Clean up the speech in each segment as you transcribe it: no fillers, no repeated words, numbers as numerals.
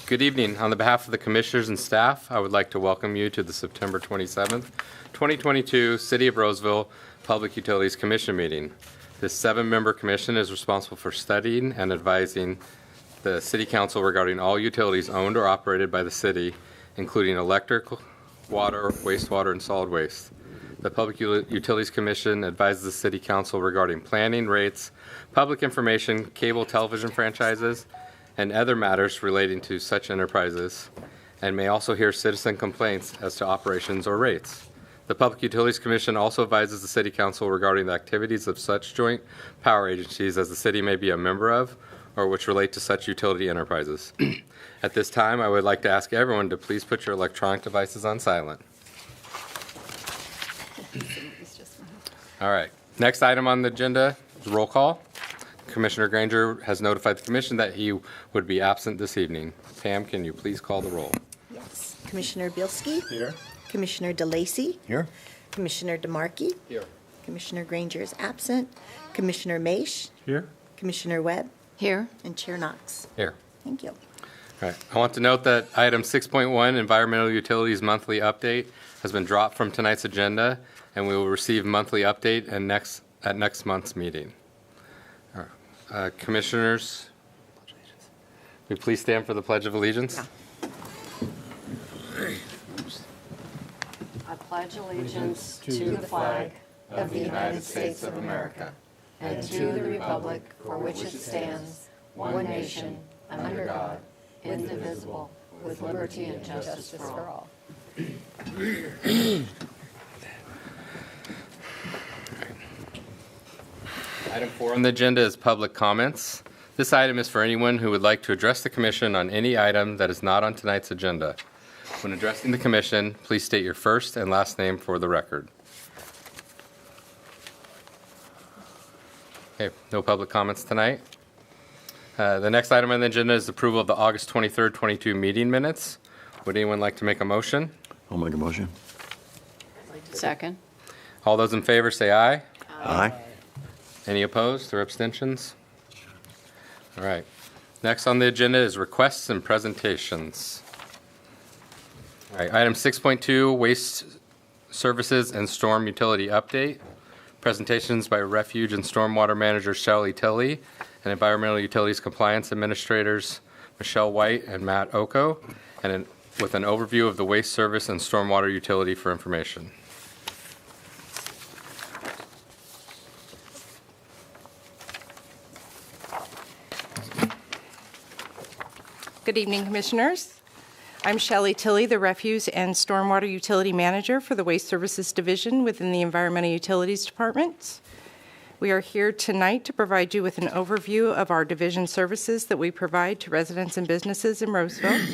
Good evening. On the behalf of the commissioners and staff, I would like to welcome you to the September 27th, 2022 City of Roseville Public Utilities Commission meeting. This 7-member commission is responsible for studying and advising the City Council regarding all utilities owned or operated by the city, including electric, water, wastewater, and solid waste. The Public Utilities Commission advises the City Council regarding planning, rates, public information, cable television franchises, and other matters relating to such enterprises, and may also hear citizen complaints as to operations or rates. The Public Utilities Commission also advises the City Council regarding the activities of such joint power agencies as the city may be a member of or which relate to such utility enterprises. At this time, I would like to ask everyone to please put your electronic devices on silent. All right. Next item on the agenda is roll call. Commissioner Granger has notified the commission that he would be absent this evening. Pam, can you please call the roll? Yes. Commissioner Bielski? Here. Commissioner DeLacy? Here. Commissioner DeMarkey? Here. Commissioner Granger is absent. Commissioner Maish? Here. Commissioner Webb? Here. And Chair Knox. Here. Thank you. All right. I want to note that item 6.1, Environmental Utilities Monthly Update, has been dropped from tonight's agenda, and we will receive monthly update at next month's meeting. All right. Commissioners, will you please stand for the Pledge of Allegiance? I pledge allegiance to the flag of the United States of America and to the republic for which it stands, one nation, under God, indivisible, with liberty and justice for all. Item 4 on the agenda is public comments. This item is for anyone who would like to address the commission on any item that is not on tonight's agenda. When addressing the commission, please state your first and last name for the record. Okay, no public comments tonight. The next item on the agenda is approval of the August 23rd, 22 meeting minutes. Would anyone like to make a motion? I'll make a motion. Second. All those in favor say aye. Aye. Any opposed or abstentions? All right. Next on the agenda is requests and presentations. All right, item 6.2, waste services and storm utility update. Presentations by Refuge and Stormwater Manager Shelley Tilley and Environmental Utilities Compliance Administrators Michelle White and Matt Oko, and with an overview of the waste service and stormwater utility for information. Good evening, Commissioners. I'm Shelley Tilley, the Refuse and Stormwater Utility Manager for the Waste Services Division within the Environmental Utilities Department. We are here tonight to provide you with an overview of our division services that we provide to residents and businesses in Roseville.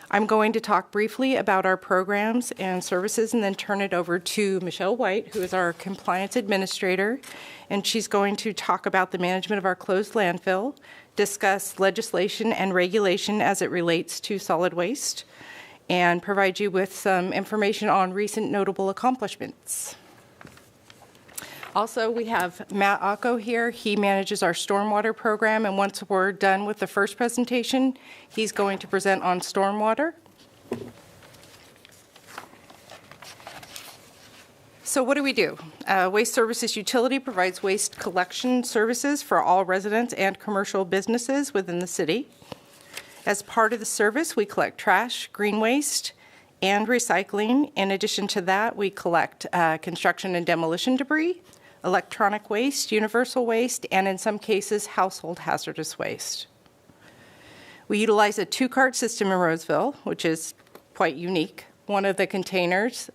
I'm going to talk briefly about our programs and services and then turn it over to Michelle White, who is our Compliance Administrator, and she's going to talk about the management of our closed landfill, discuss legislation and regulation as it relates to solid waste, and provide you with some information on recent notable accomplishments. Also, we have Matt Oko here. He manages our stormwater program, and once we're done with the first presentation, he's going to present on stormwater. So what do we do? Waste Services Utility provides waste collection services for all residents and commercial businesses within the city. As part of the service, we collect trash, green waste, and recycling. In addition to that, we collect construction and demolition debris, electronic waste, universal waste, and in some cases, household hazardous waste. We utilize a 2-cart system in Roseville, which is quite unique. One of the containers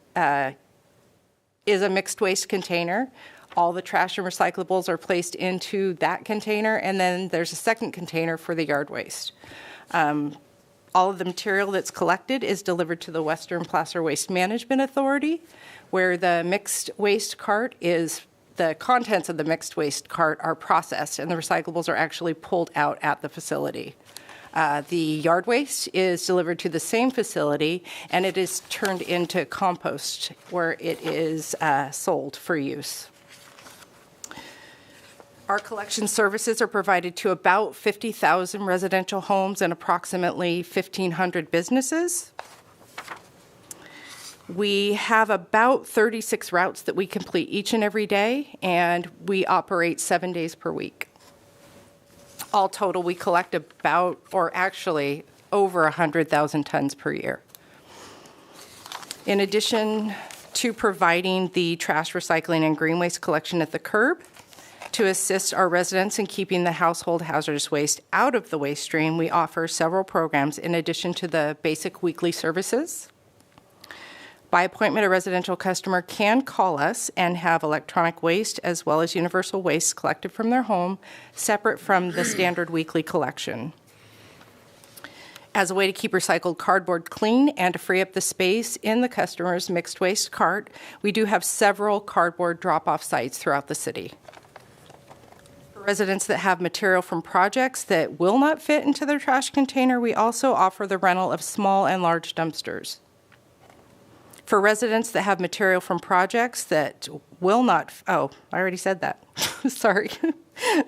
is a mixed waste container. All the trash and recyclables are placed into that container, and then there's a second container for the yard waste. All of the material that's collected is delivered to the Western Placer Waste Management Authority, where the mixed waste cart is, the contents of the mixed waste cart are processed, and the recyclables are actually pulled out at the facility. The yard waste is delivered to the same facility, and it is turned into compost, where it is sold for use. Our collection services are provided to about 50,000 residential homes and approximately 1,500 businesses. We have about 36 routes that we complete each and every day, and we operate 7 days per week. All total, we collect about, or actually over 100,000 tons per year. In addition to providing the trash recycling and green waste collection at the curb, to assist our residents in keeping the household hazardous waste out of the waste stream, we offer several programs in addition to the basic weekly services. By appointment, a residential customer can call us and have electronic waste as well as universal waste collected from their home, separate from the standard weekly collection. As a way to keep recycled cardboard clean and to free up the space in the customer's mixed waste cart, we do have several cardboard drop-off sites throughout the city. For residents that have material from projects that will not fit into their trash container, we also offer the rental of small and large dumpsters. For residents that have material from projects that will not, I already said that, sorry.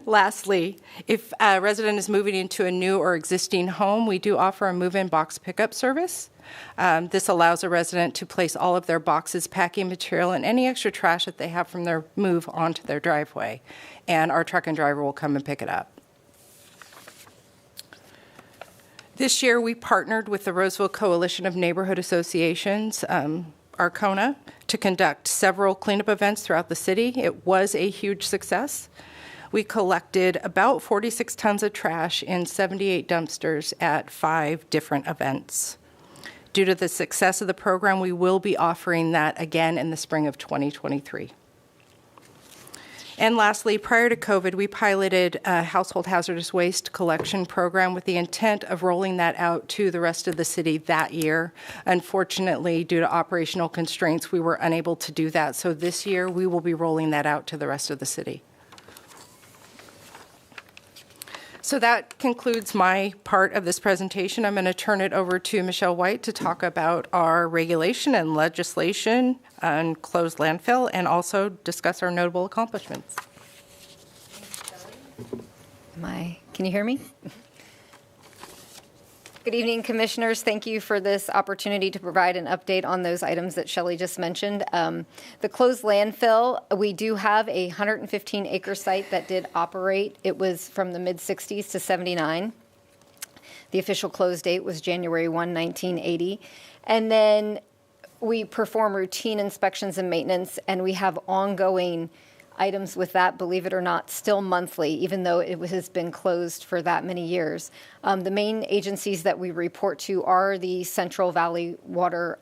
Lastly, if a resident is moving into a new or existing home, we do offer a move-in box pickup service. This allows a resident to place all of their boxes, packing material, and any extra trash that they have from their move onto their driveway, and our truck and driver will come and pick it up. This year, we partnered with the Roseville Coalition of Neighborhood Associations, Arcona, to conduct several cleanup events throughout the city. It was a huge success. We collected about 46 tons of trash in 78 dumpsters at 5 different events. Due to the success of the program, we will be offering that again in the spring of 2023. And lastly, prior to COVID, we piloted a household hazardous waste collection program with the intent of rolling that out to the rest of the city that year. Unfortunately, due to operational constraints, we were unable to do that. So this year, we will be rolling that out to the rest of the city. So that concludes my part of this presentation. I'm going to turn it over to Michelle White to talk about our regulation and legislation on closed landfill and also discuss our notable accomplishments. Can you hear me? Good evening, Commissioners. Thank you for this opportunity to provide an update on those items that Shelley just mentioned. The closed landfill, we do have a 115-acre site that did operate. It was from the mid-60s to 79. The official close date was January 1, 1980. And then we perform routine inspections and maintenance, and we have ongoing items with that, believe it or not, still monthly, even though it has been closed for that many years. The main agencies that we report to are the Central Valley Water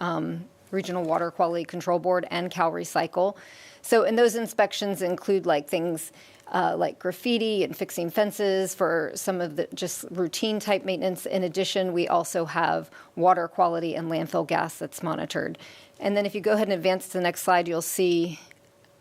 Regional Water Quality Control Board and Cal Recycle. So, and those inspections include like things like graffiti and fixing fences for some of the just routine type maintenance. In addition, we also have water quality and landfill gas that's monitored. And then if you go ahead and advance to the next slide, you'll see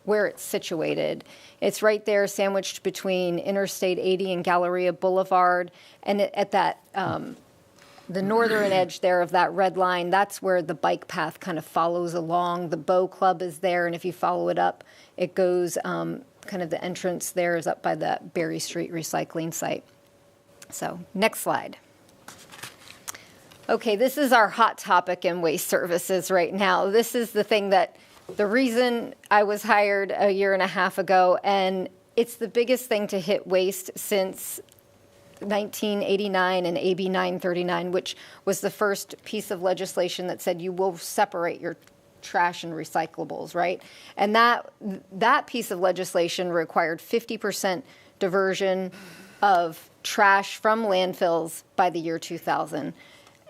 where it's situated. It's right there sandwiched between Interstate 80 and Galleria Boulevard. And at that, the northern edge there of that red line, that's where the bike path kind of follows along. The Bow Club is there, and if you follow it up, it goes, kind of the entrance there is up by the Berry Street recycling site. So, next slide. Okay, this is our hot topic in waste services right now. This is the thing that the reason I was hired a year and a half ago, and it's the biggest thing to hit waste since 1989 and AB 939, which was the first piece of legislation that said you will separate your trash and recyclables, right? And that piece of legislation required 50% diversion of trash from landfills by the year 2000.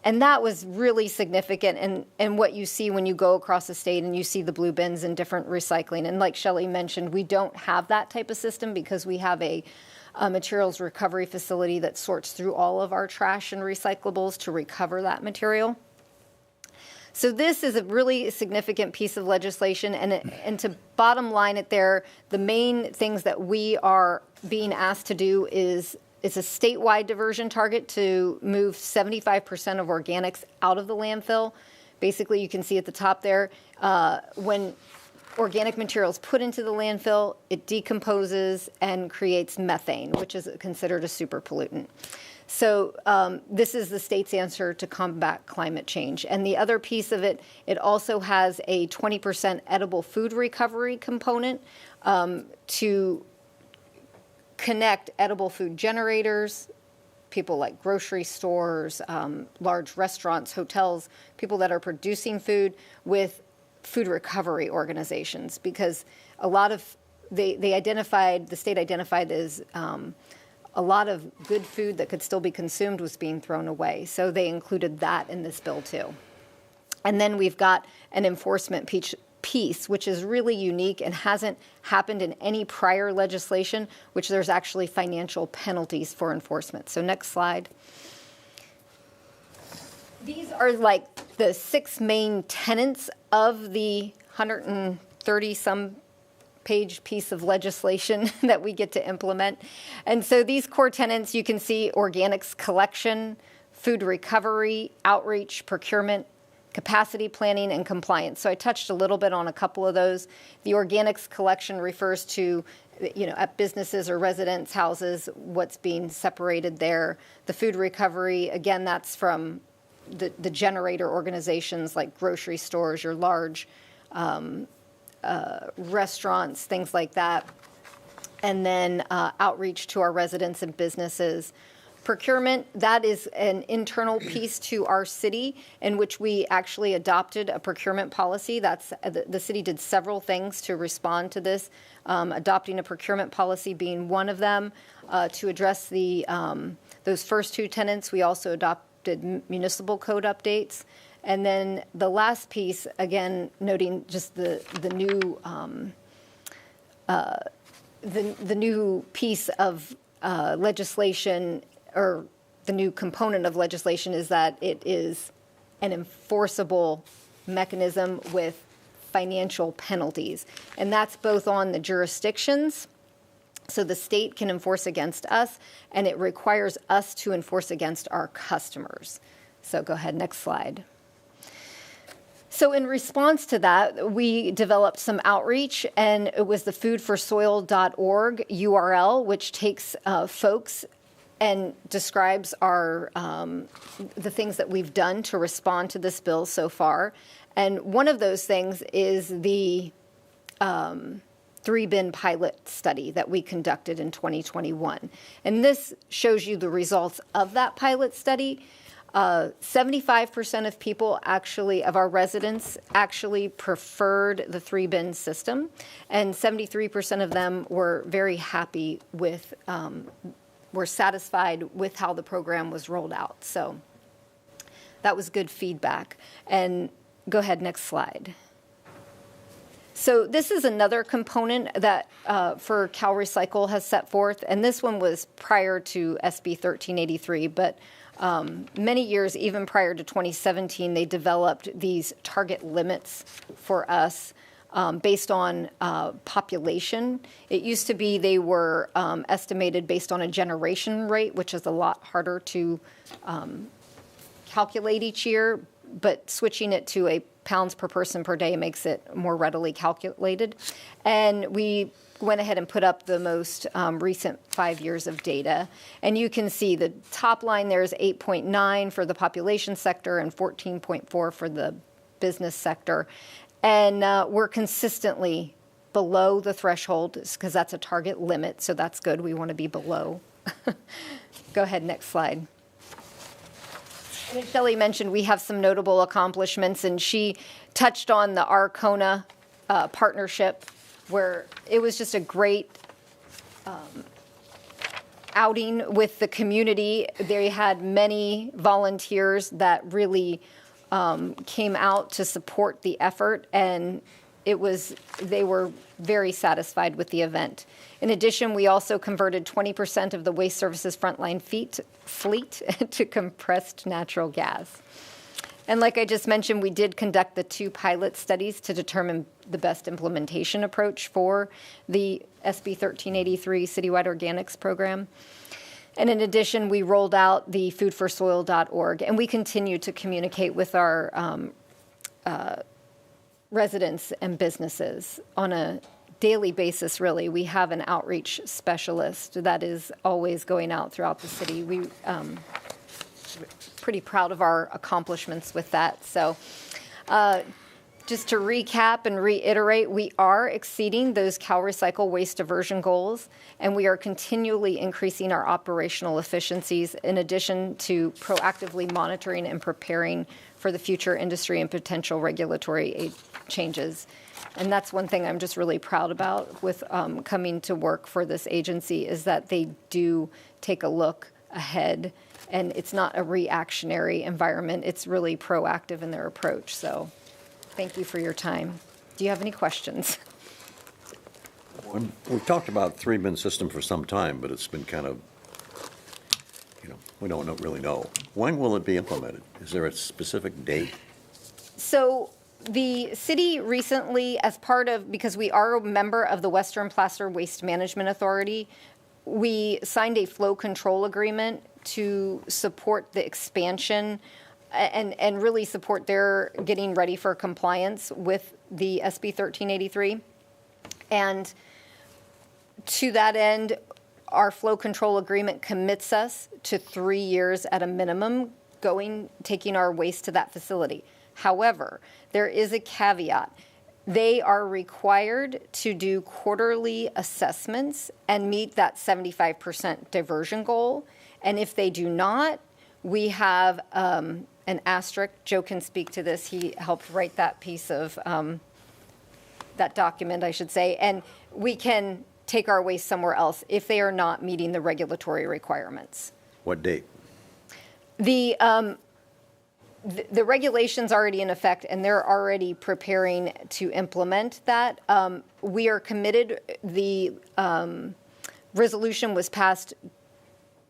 And that was really significant, and what you see when you go across the state and you see the blue bins and different recycling. And like Shelley mentioned, we don't have that type of system because we have a materials recovery facility that sorts through all of our trash and recyclables to recover that material. So this is a really significant piece of legislation, and to bottom line it there, the main things that we are being asked to do is it's a statewide diversion target to move 75% of organics out of the landfill. Basically, you can see at the top there, when organic materials put into the landfill, it decomposes and creates methane, which is considered a super pollutant. So this is the state's answer to combat climate change. And the other piece of it, it also has a 20% edible food recovery component to connect edible food generators, people like grocery stores, large restaurants, hotels, people that are producing food with food recovery organizations, because a lot of the state identified as a lot of good food that could still be consumed was being thrown away. So they included that in this bill too. And then we've got an enforcement piece, which is really unique and hasn't happened in any prior legislation, which there's actually financial penalties for enforcement. So next slide. These are like the 6 main tenets of the 130-some page piece of legislation that we get to implement. And so these core tenets, you can see organics collection, food recovery, outreach, procurement, capacity planning, and compliance. So I touched a little bit on a couple of those. The organics collection refers to, at businesses or residence houses, what's being separated there. The food recovery, again, that's from the generator organizations like grocery stores, your large restaurants, things like that. And then outreach to our residents and businesses. Procurement, that is an internal piece to our city in which we actually adopted a procurement policy. That's the city did several things to respond to this, adopting a procurement policy being one of them. To address those first 2 tenets, we also adopted municipal code updates. And then the last piece, again, noting just the new piece of legislation, or the new component of legislation, is that it is an enforceable mechanism with financial penalties. And that's both on the jurisdictions, so the state can enforce against us, and it requires us to enforce against our customers. So go ahead, next slide. So in response to that, we developed some outreach, and it was the foodforsoil.org URL, which takes folks and describes the things that we've done to respond to this bill so far. And one of those things is the 3-bin pilot study that we conducted in 2021. And this shows you the results of that pilot study. 75% of people of our residents actually preferred the 3-bin system, and 73% of them were very happy with, were satisfied with how the program was rolled out. So that was good feedback. And go ahead, next slide. So this is another component that for Cal Recycle has set forth, and this one was prior to SB 1383, but many years, even prior to 2017, they developed these target limits for us based on population. It used to be they were estimated based on a generation rate, which is a lot harder to calculate each year, but switching it to a pounds per person per day makes it more readily calculated. And we went ahead and put up the most recent 5 years of data. And you can see the top line there is 8.9 for the population sector and 14.4 for the business sector. And we're consistently below the threshold, because that's a target limit, so that's good. We want to be below. Go ahead, next slide. And as Shelley mentioned, we have some notable accomplishments, and she touched on the Arcona partnership, where it was just a great outing with the community. They had many volunteers that really came out to support the effort, and they were very satisfied with the event. In addition, we also converted 20% of the Waste Services frontline fleet to compressed natural gas. And like I just mentioned, we did conduct the 2 pilot studies to determine the best implementation approach for the SB 1383 citywide organics program. And in addition, we rolled out the foodforsoil.org, and we continue to communicate with our residents and businesses on a daily basis, really. We have an outreach specialist that is always going out throughout the city. We pretty proud of our accomplishments with that. So just to recap and reiterate, we are exceeding those CalRecycle waste diversion goals, and we are continually increasing our operational efficiencies in addition to proactively monitoring and preparing for the future industry and potential regulatory changes. And that's one thing I'm just really proud about with coming to work for this agency, is that they do take a look ahead, and it's not a reactionary environment. It's really proactive in their approach. So thank you for your time. Do you have any questions? We've talked about three-bin system for some time, but it's been kind of, we don't really know. When will it be implemented? Is there a specific date? So the city recently, as part of, because we are a member of the Western Placer Waste Management Authority, we signed a flow control agreement to support the expansion and really support their getting ready for compliance with the SB 1383. And to that end, our flow control agreement commits us to 3 years at a minimum taking our waste to that facility. However, there is a caveat. They are required to do quarterly assessments and meet that 75% diversion goal. And if they do not, we have an asterisk. Joe can speak to this. He helped write that piece of that document, I should say. And we can take our waste somewhere else if they are not meeting the regulatory requirements. What date? The regulation's already in effect, and they're already preparing to implement that. We are committed. The resolution was passed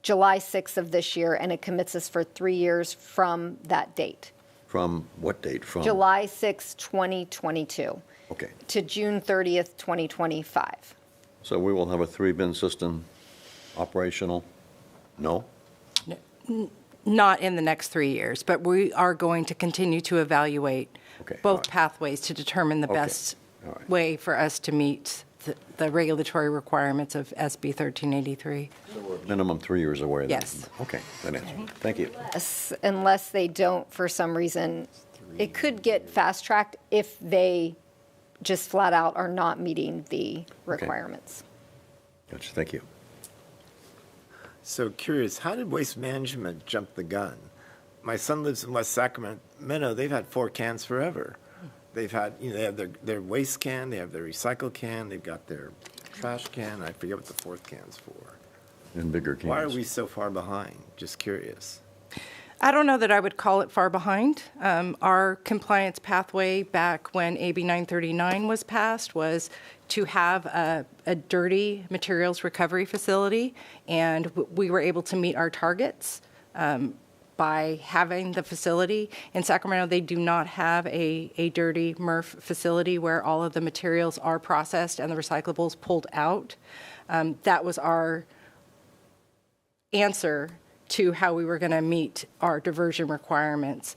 July 6th of this year, and it commits us for 3 years from that date. From what date? From July 6, 2022. Okay. To June 30th, 2025. So we will have a three-bin system operational? No? Not in the next 3 years, but we are going to continue to evaluate Okay, both all right. pathways to determine the Okay, best all right. way for us to meet the regulatory requirements of SB 1383. Minimum 3 years away then? Yes. Okay, that answers it. Thank you. Unless they don't, for some reason, it could get fast-tracked if they just flat out are not meeting the requirements. Gotcha, thank you. So curious, how did Waste Management jump the gun? My son lives in West Sacramento. They've had 4 cans forever. They've had, they have their waste can, they have their recycle can, they've got their trash can. I forget what the 4th can's for. And bigger cans. Why are we so far behind? Just curious. I don't know that I would call it far behind. Our compliance pathway back when AB 939 was passed was to have a dirty materials recovery facility, and we were able to meet our targets by having the facility. In Sacramento, they do not have a dirty MRF facility where all of the materials are processed and the recyclables pulled out. That was our answer to how we were going to meet our diversion requirements.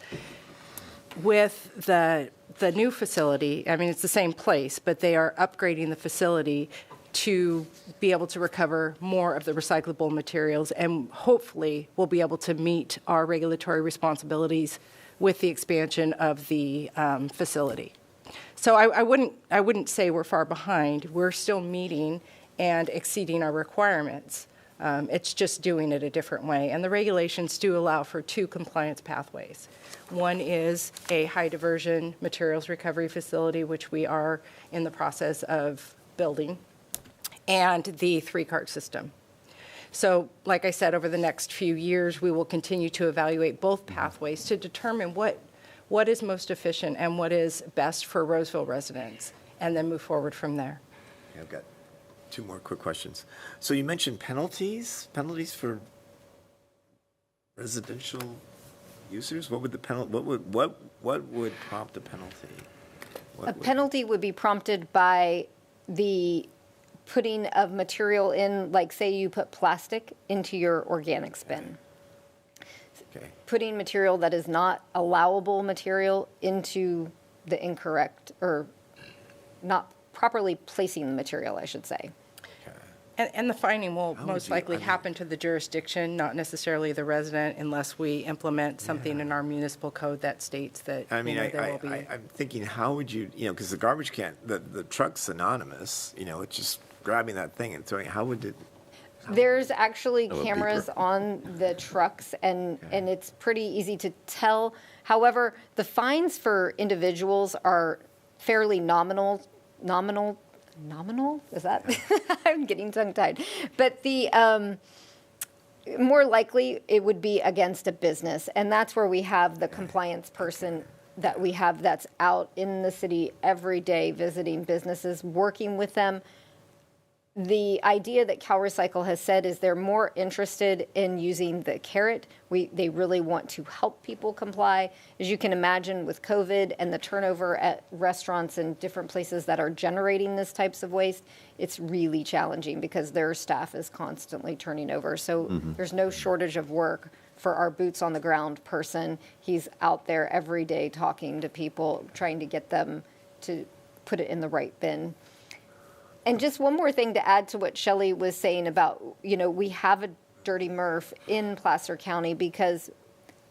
With the new facility, I mean, it's the same place, but they are upgrading the facility to be able to recover more of the recyclable materials, and hopefully we'll be able to meet our regulatory responsibilities with the expansion of the facility. So I wouldn't say we're far behind. We're still meeting and exceeding our requirements. It's just doing it a different way. And the regulations do allow for 2 compliance pathways. One is a high diversion materials recovery facility, which we are in the process of building, and the 3-cart system. So, like I said, over the next few years, we will continue to evaluate both pathways to determine what is most efficient and what is best for Roseville residents, and then move forward from there. Yeah, I've got 2 more quick questions. So you mentioned penalties for residential users. What would the penalty? What would prompt a penalty? A penalty would be prompted by the putting of material in, like say you put plastic into your organics bin. Okay. Putting material that is not allowable material into the incorrect, or not properly placing the material, I should say. And the finding will How would most you- likely I mean- happen to the jurisdiction, not necessarily the resident, unless we implement something in our municipal code that states that, I mean, there will be. I'm thinking, how would you, because the garbage can, the truck's anonymous, it's just grabbing that thing and throwing, how would it? There's actually a cameras beeper. on the trucks, and it's pretty easy to tell. However, the fines for individuals are fairly nominal? Is that? I'm getting tongue-tied. But the more likely, it would be against a business, and that's where we have the compliance person that we have that's out in the city every day visiting businesses, working with them. The idea that CalRecycle has said is they're more interested in using the carrot. They really want to help people comply. As you can imagine, with COVID and the turnover at restaurants and different places that are generating this types of waste, it's really challenging because their staff is constantly turning over. So there's no shortage of work for our boots on the ground person. He's out there every day talking to people, trying to get them to put it in the right bin. And just one more thing to add to what Shelley was saying about, we have a dirty MRF in Placer County because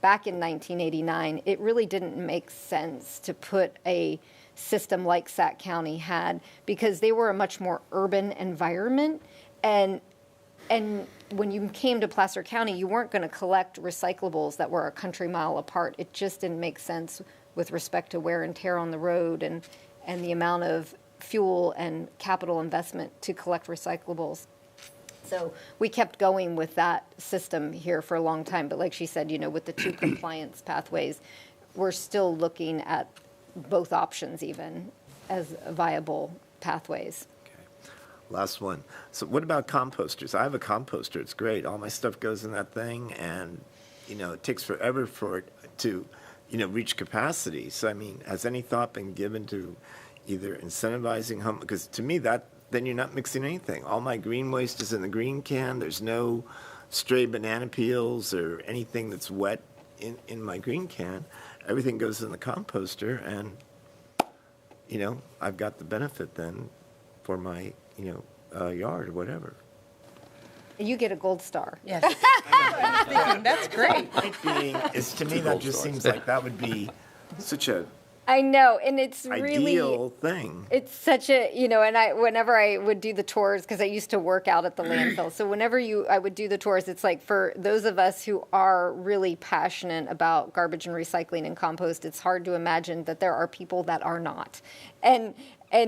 back in 1989, it really didn't make sense to put a system like Sac County had because they were a much more urban environment. And when you came to Placer County, you weren't going to collect recyclables that were a country mile apart. It just didn't make sense with respect to wear and tear on the road and the amount of fuel and capital investment to collect recyclables. So we kept going with that system here for a long time. But like she said, with the two compliance pathways, we're still looking at both options even as viable pathways. Last one. So what about composters? I have a composter. It's great. All my stuff goes in that thing, and, it takes forever for it to, reach capacity. So, I mean, has any thought been given to either incentivizing home, because to me then you're not mixing anything. All my green waste is in the green can. There's no stray banana peels or anything that's wet in my green can. Everything goes in the composter, and I've got the benefit then for my yard or whatever. You get a gold star. Yes. That's great. To me that just seems like that would be such a I know, and it's really ideal thing. It's such a, and whenever I would do the tours, because I used to work out at the landfill, so whenever I would do the tours, it's like for those of us who are really passionate about garbage and recycling and compost, it's hard to imagine that there are people that are not. And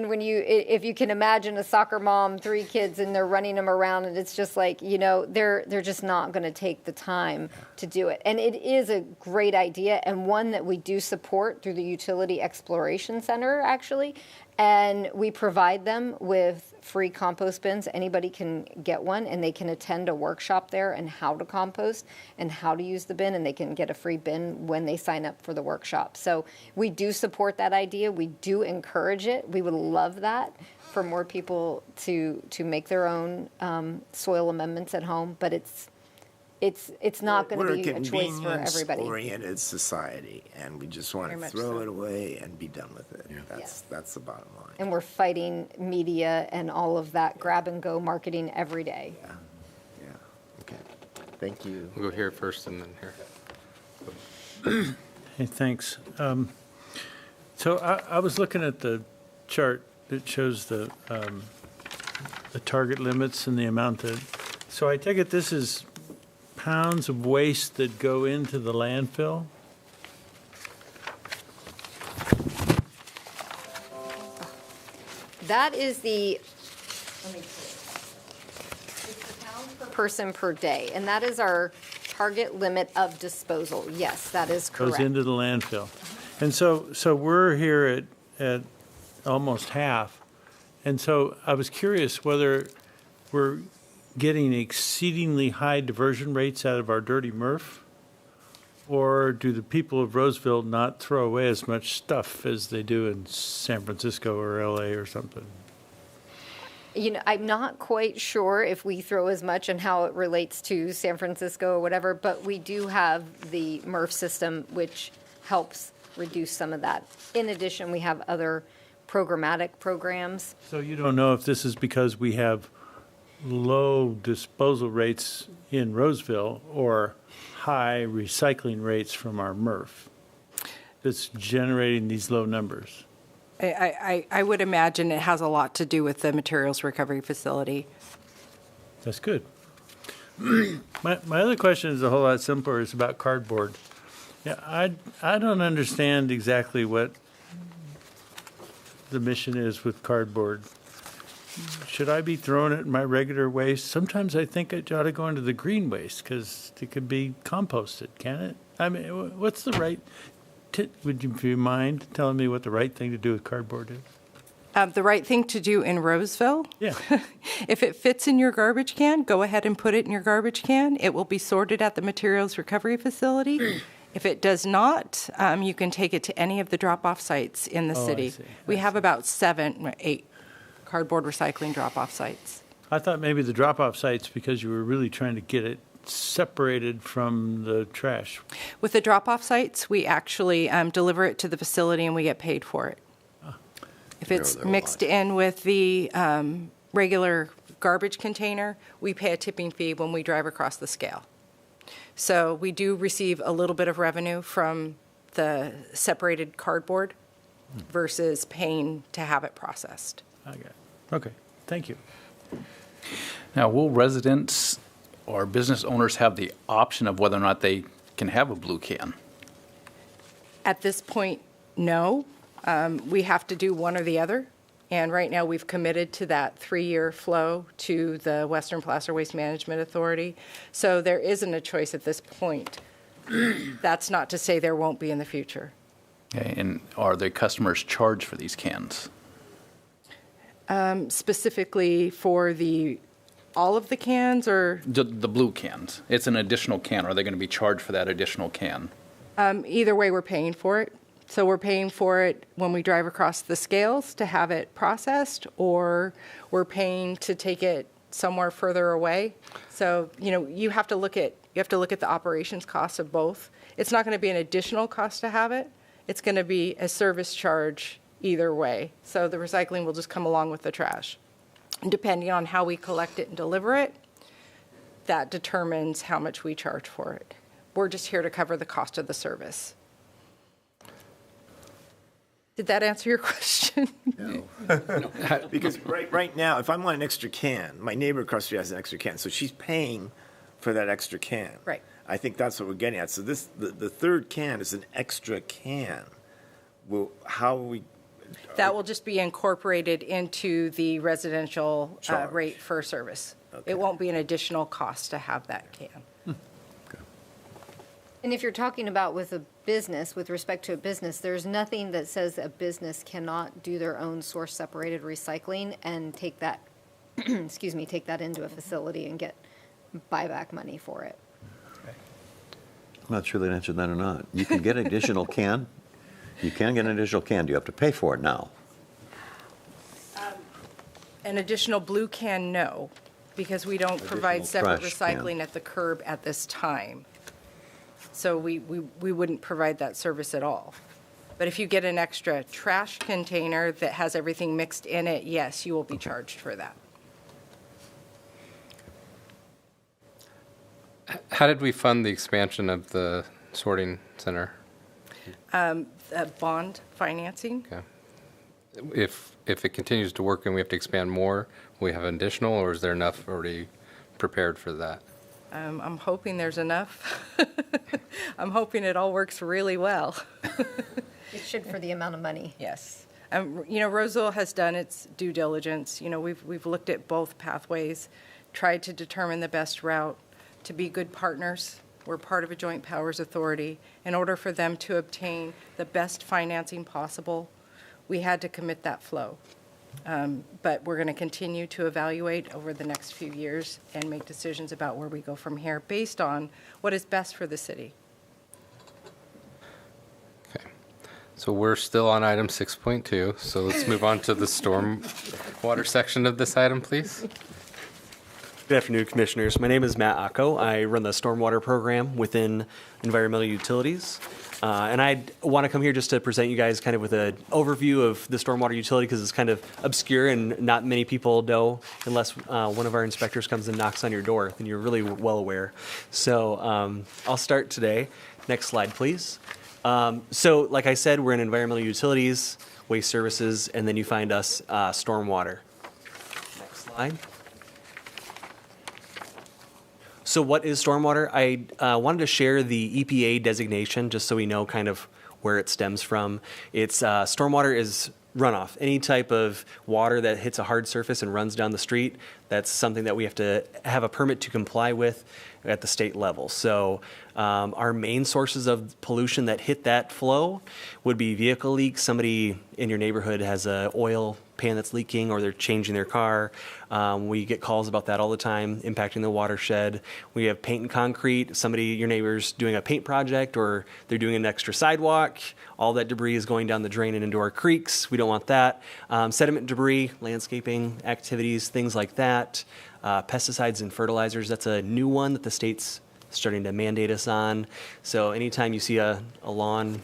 when if you can imagine a soccer mom, 3 kids, and they're running them around, and it's just like, they're just not going to take the time to do it. And it is a great idea, and one that we do support through the Utility Exploration Center, actually. And we provide them with free compost bins. Anybody can get one, and they can attend a workshop there and how to compost and how to use the bin, and they can get a free bin when they sign up for the workshop. So we do support that idea. We do encourage it. We would love that for more people to make their own soil amendments at home, but it's not going to be a choice for everybody. We're a convenience-oriented society, and we just want Very to much throw so. it away and be done with it. Yes. That's the bottom line. And we're fighting media and all of that grab-and-go marketing every day. Yeah, okay. Thank you. We'll go here first and then here. Hey, thanks. So I was looking at the chart that shows the target limits and the amount that, so I take it this is pounds of waste that go into the landfill? That is let me see. It's the pounds per person per day, and that is our target limit of disposal. Yes, that is correct. Goes into the landfill. And so we're here at almost half. And so I was curious whether we're getting exceedingly high diversion rates out of our dirty MRF, or do the people of Roseville not throw away as much stuff as they do in San Francisco or LA or something? I'm not quite sure if we throw as much and how it relates to San Francisco or whatever, but we do have the MRF system, which helps reduce some of that. In addition, we have other programmatic programs. So you don't know if this is because we have low disposal rates in Roseville or high recycling rates from our MRF that's generating these low numbers? I would imagine it has a lot to do with the materials recovery facility. That's good. My other question is a whole lot simpler. It's about cardboard. Yeah, I don't understand exactly what the mission is with cardboard. Should I be throwing it in my regular waste? Sometimes I think it ought to go into the green waste because it could be composted, can it? I mean, what's the right, would you mind telling me what the right thing to do with cardboard is? The right thing to do in Roseville? Yeah. If it fits in your garbage can, go ahead and put it in your garbage can. It will be sorted at the materials recovery facility. If it does not, you can take it to any of the drop-off sites in the city. We have about 7 or 8 cardboard recycling drop-off sites. I thought maybe the drop-off sites because you were really trying to get it separated from the trash. With the drop-off sites, we actually deliver it to the facility and we get paid for it. If it's They're a mixed lot. in with the regular garbage container, we pay a tipping fee when we drive across the scale. So we do receive a little bit of revenue from the separated cardboard versus paying to have it processed. I got it. Okay, thank you. Now, will residents or business owners have the option of whether or not they can have a blue can? At this point, no. We have to do one or the other. And right now, we've committed to that 3-year flow to the Western Placer Waste Management Authority. So there isn't a choice at this point. That's not to say there won't be in the future. Okay, and are the customers charged for these cans? Specifically for all of the cans or The blue cans. It's an additional can. Are they going to be charged for that additional can? either way, we're paying for it. So we're paying for it when we drive across the scales to have it processed, or we're paying to take it somewhere further away. So, you have to look at the operations costs of both. It's not going to be an additional cost to have it. It's going to be a service charge either way. So the recycling will just come along with the trash. And depending on how we collect it and deliver it, that determines how much we charge for it. We're just here to cover the cost of the service. Did that answer your question? Because right now, if I want an extra can, my neighbor across the street has an extra can, so she's paying for that extra can. Right. I think that's what we're getting at. So the third can is an extra can. Well, how are we? That will just be incorporated into the residential Charge. rate for service. Okay. It won't be an additional cost to have that can. And if you're talking about with respect to a business, there's nothing that says a business cannot do their own source separated recycling and take that, take that into a facility and get buyback money for it. I'm not sure that answered that or not. You can get an additional can. You can get an additional can. Do you have to pay for it now? An additional blue can, no, because we don't provide separate trash can. recycling at the curb at this time. So we wouldn't provide that service at all. But if you get an extra trash container that has everything mixed in it, yes, you will be charged for that. How did we fund the expansion of the sorting center? Bond financing? Okay. If it continues to work and we have to expand more, will we have additional, or is there enough already prepared for that? I'm hoping there's enough. I'm hoping it all works really well. It should for the amount of money. Yes. Roseville has done its due diligence. We've looked at both pathways, tried to determine the best route, to be good partners. We're part of a joint powers authority. In order for them to obtain the best financing possible, we had to commit that flow. But we're going to continue to evaluate over the next few years and make decisions about where we go from here based on what is best for the city. Okay. So we're still on item 6.2, so let's move on to the storm water section of this item, please. Good afternoon, Commissioners. My name is Matt Acco. I run the stormwater program within Environmental Utilities. And I want to come here just to present you guys kind of with an overview of the stormwater utility because it's kind of obscure and not many people know unless one of our inspectors comes and knocks on your door, then you're really well aware. So I'll start today. Next slide, please. So like I said, we're in Environmental Utilities, Waste Services, and then you find us stormwater. Next slide. So what is stormwater? I wanted to share the EPA designation just so we know kind of where it stems from. It's stormwater is runoff. Any type of water that hits a hard surface and runs down the street, that's something that we have to have a permit to comply with at the state level. So our main sources of pollution that hit that flow would be vehicle leaks. Somebody in your neighborhood has a oil pan that's leaking or they're changing their car. We get calls about that all the time, impacting the watershed. We have paint and concrete. Somebody, your neighbor's doing a paint project or they're doing an extra sidewalk. All that debris is going down the drain and into our creeks. We don't want that. Sediment debris, landscaping activities, things like that. Pesticides and fertilizers, that's a new one that the state's starting to mandate us on. So anytime you see a lawn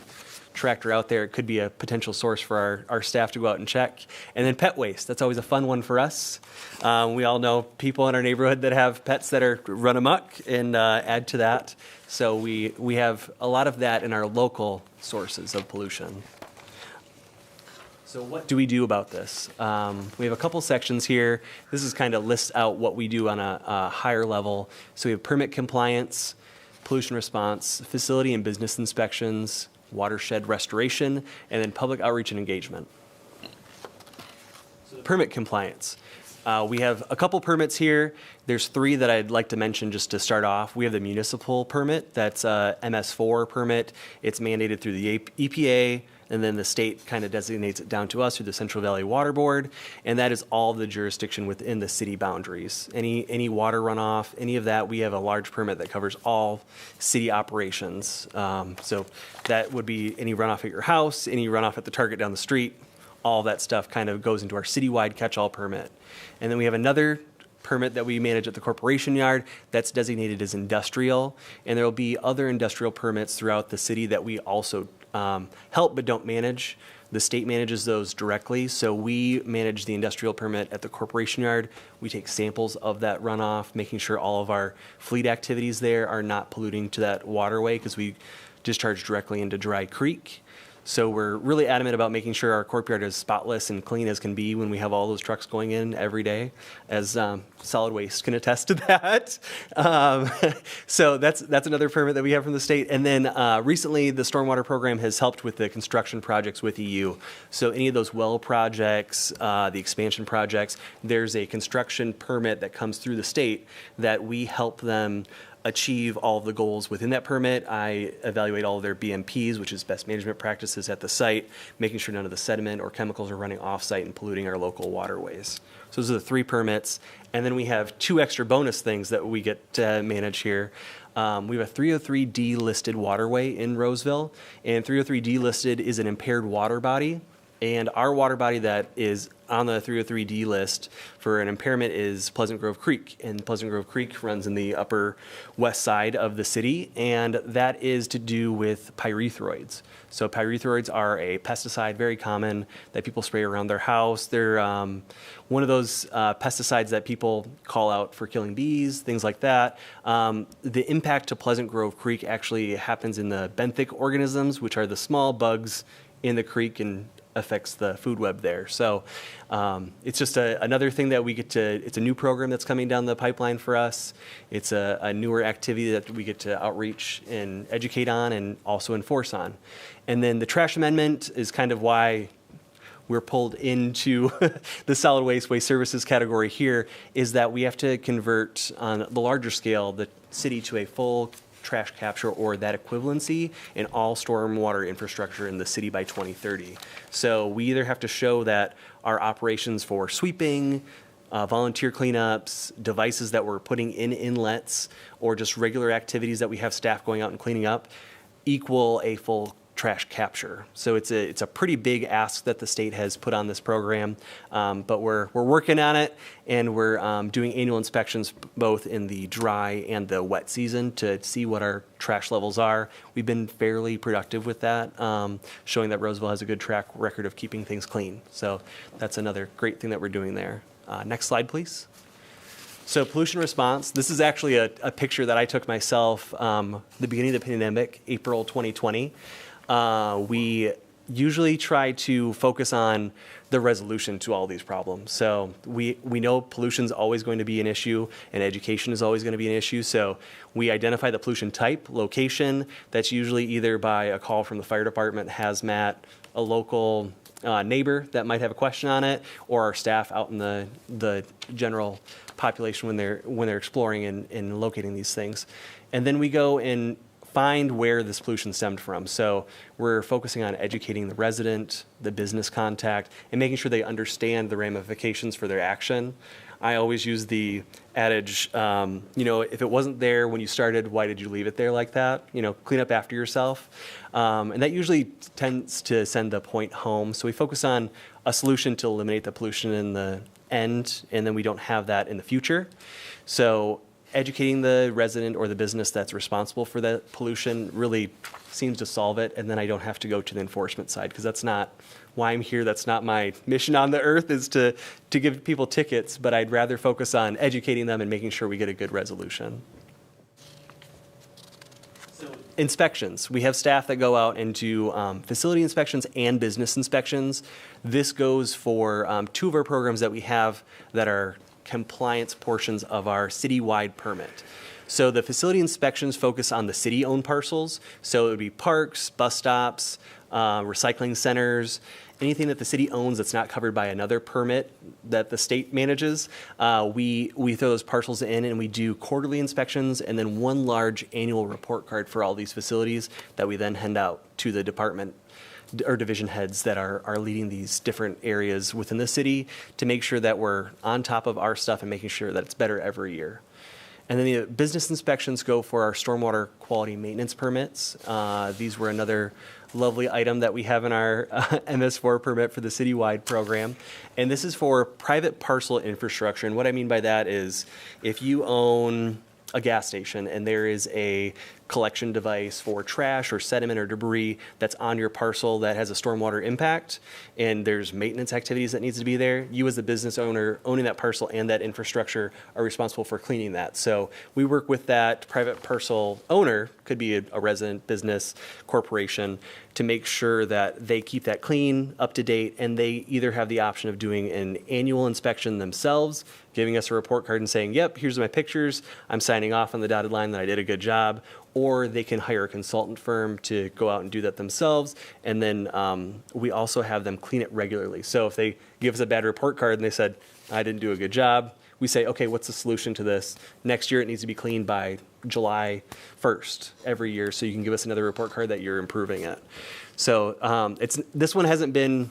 tractor out there, it could be a potential source for our staff to go out and check. And then pet waste, that's always a fun one for us. We all know people in our neighborhood that have pets that are run amok and add to that. So we have a lot of that in our local sources of pollution. So what do we do about this? We have a couple sections here. This is kind of lists out what we do on a higher level. So we have permit compliance, pollution response, facility and business inspections, watershed restoration, and then public outreach and engagement. So the permit compliance. We have a couple permits here. There's three that I'd like to mention just to start off. We have the municipal permit. That's a MS4 permit. It's mandated through the EPA, and then the state kind of designates it down to us through the Central Valley Water Board, and that is all the jurisdiction within the city boundaries. Any water runoff, any of that, we have a large permit that covers all city operations. So that would be any runoff at your house, any runoff at the Target down the street, all that stuff kind of goes into our citywide catch-all permit. And then we have another permit that we manage at the corporation yard that's designated as industrial, and there will be other industrial permits throughout the city that we also help but don't manage. The state manages those directly, so we manage the industrial permit at the corporation yard. We take samples of that runoff, making sure all of our fleet activities there are not polluting to that waterway because we discharge directly into Dry Creek. So we're really adamant about making sure our corp yard is spotless and clean as can be when we have all those trucks going in every day, as solid waste can attest to that. So that's another permit that we have from the state. And then recently, the stormwater program has helped with the construction projects with EU. So any of those well projects, the expansion projects, there's a construction permit that comes through the state that we help them achieve all of the goals within that permit. I evaluate all of their BMPs, which is best management practices at the site, making sure none of the sediment or chemicals are running off-site and polluting our local waterways. So those are the three permits. And then we have two extra bonus things that we get to manage here. We have a 303D listed waterway in Roseville, and 303D listed is an impaired water body. And our water body that is on the 303D list for an impairment is Pleasant Grove Creek. And Pleasant Grove Creek runs in the upper west side of the city, and that is to do with pyrethroids. So pyrethroids are a pesticide, very common, that people spray around their house. They're one of those pesticides that people call out for killing bees, things like that. The impact to Pleasant Grove Creek actually happens in the benthic organisms, which are the small bugs in the creek and affects the food web there. So it's just another thing that we get to, it's a new program that's coming down the pipeline for us. It's a newer activity that we get to outreach and educate on and also enforce on. And then the trash amendment is kind of why we're pulled into the solid waste services category here, is that we have to convert on the larger scale the city to a full trash capture or that equivalency in all stormwater infrastructure in the city by 2030. So we either have to show that our operations for sweeping, volunteer cleanups, devices that we're putting in inlets, or just regular activities that we have staff going out and cleaning up equal a full trash capture. So it's a pretty big ask that the state has put on this program, but we're working on it, and we're doing annual inspections both in the dry and the wet season to see what our trash levels are. We've been fairly productive with that, showing that Roseville has a good track record of keeping things clean. So that's another great thing that we're doing there. Next slide, please. So pollution response, this is actually a picture that I took myself the beginning of the pandemic, April 2020. We usually try to focus on the resolution to all these problems. So we know pollution is always going to be an issue, and education is always going to be an issue. So we identify the pollution type, location. That's usually either by a call from the fire department, hazmat, a local neighbor that might have a question on it, or our staff out in the general population when they're exploring and locating these things. And then we go and find where this pollution stemmed from. So we're focusing on educating the resident, the business contact, and making sure they understand the ramifications for their action. I always use the adage, if it wasn't there when you started, why did you leave it there like that? Clean up after yourself. And that usually tends to send the point home. So we focus on a solution to eliminate the pollution in the end, and then we don't have that in the future. So educating the resident or the business that's responsible for that pollution really seems to solve it, and then I don't have to go to the enforcement side, because that's not why I'm here. That's not my mission on the earth, is to give people tickets, but I'd rather focus on educating them and making sure we get a good resolution. So inspections. We have staff that go out and do facility inspections and business inspections. This goes for 2 of our programs that we have that are compliance portions of our citywide permit. So the facility inspections focus on the city-owned parcels. So it would be parks, bus stops, recycling centers, anything that the city owns that's not covered by another permit that the state manages. We throw those parcels in, and we do quarterly inspections, and then one large annual report card for all these facilities that we then hand out to the department or division heads that are leading these different areas within the city to make sure that we're on top of our stuff and making sure that it's better every year. And then the business inspections go for our stormwater quality maintenance permits. These were another lovely item that we have in our MS4 permit for the citywide program. And this is for private parcel infrastructure. And what I mean by that is if you own a gas station and there is a collection device for trash or sediment or debris that's on your parcel that has a stormwater impact, and there's maintenance activities that needs to be there, you as the business owner owning that parcel and that infrastructure are responsible for cleaning that. So we work with that private parcel owner, could be a resident, business, corporation, to make sure that they keep that clean, up to date, and they either have the option of doing an annual inspection themselves, giving us a report card and saying, yep, here's my pictures, I'm signing off on the dotted line that I did a good job, or they can hire a consultant firm to go out and do that themselves. And then we also have them clean it regularly. So if they give us a bad report card and they said, I didn't do a good job, we say, okay, what's the solution to this? Next year it needs to be cleaned by July 1st every year, so you can give us another report card that you're improving it. So this one hasn't been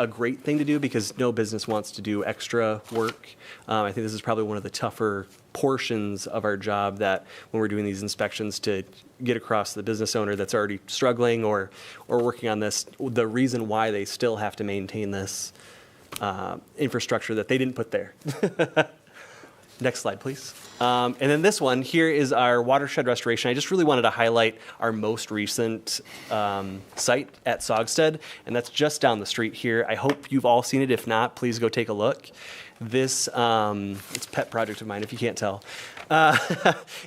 a great thing to do because no business wants to do extra work. I think this is probably one of the tougher portions of our job, that when we're doing these inspections, to get across the business owner that's already struggling or working on this, the reason why they still have to maintain this infrastructure that they didn't put there. Next slide, please. And then this one here is our watershed restoration. I just really wanted to highlight our most recent site at Saugstead, and that's just down the street here. I hope you've all seen it. If not, please go take a look. This, it's a pet project of mine, if you can't tell.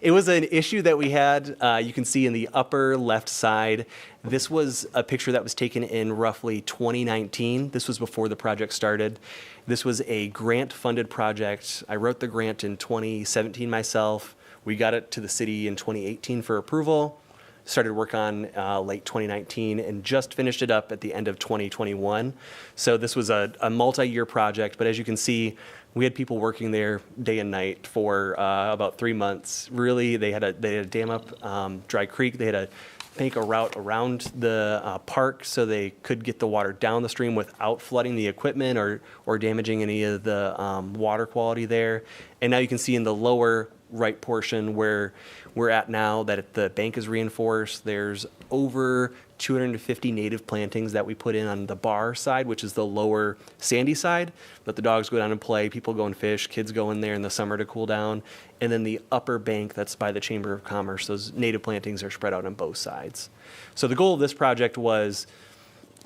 It was an issue that we had, you can see in the upper left side. This was a picture that was taken in roughly 2019. This was before the project started. This was a grant-funded project. I wrote the grant in 2017 myself. We got it to the city in 2018 for approval. Started work on late 2019 and just finished it up at the end of 2021. So this was a multi-year project, but as you can see, we had people working there day and night for about 3 months. Really, they had a dam up Dry Creek. They had to make a route around the park so they could get the water down the stream without flooding the equipment or damaging any of the water quality there. And now you can see in the lower right portion where we're at now that the bank is reinforced. There's over 250 native plantings that we put in on the bar side, which is the lower sandy side. Let the dogs go down and play, people go and fish, kids go in there in the summer to cool down. And then the upper bank that's by the Chamber of Commerce, those native plantings are spread out on both sides. So the goal of this project was,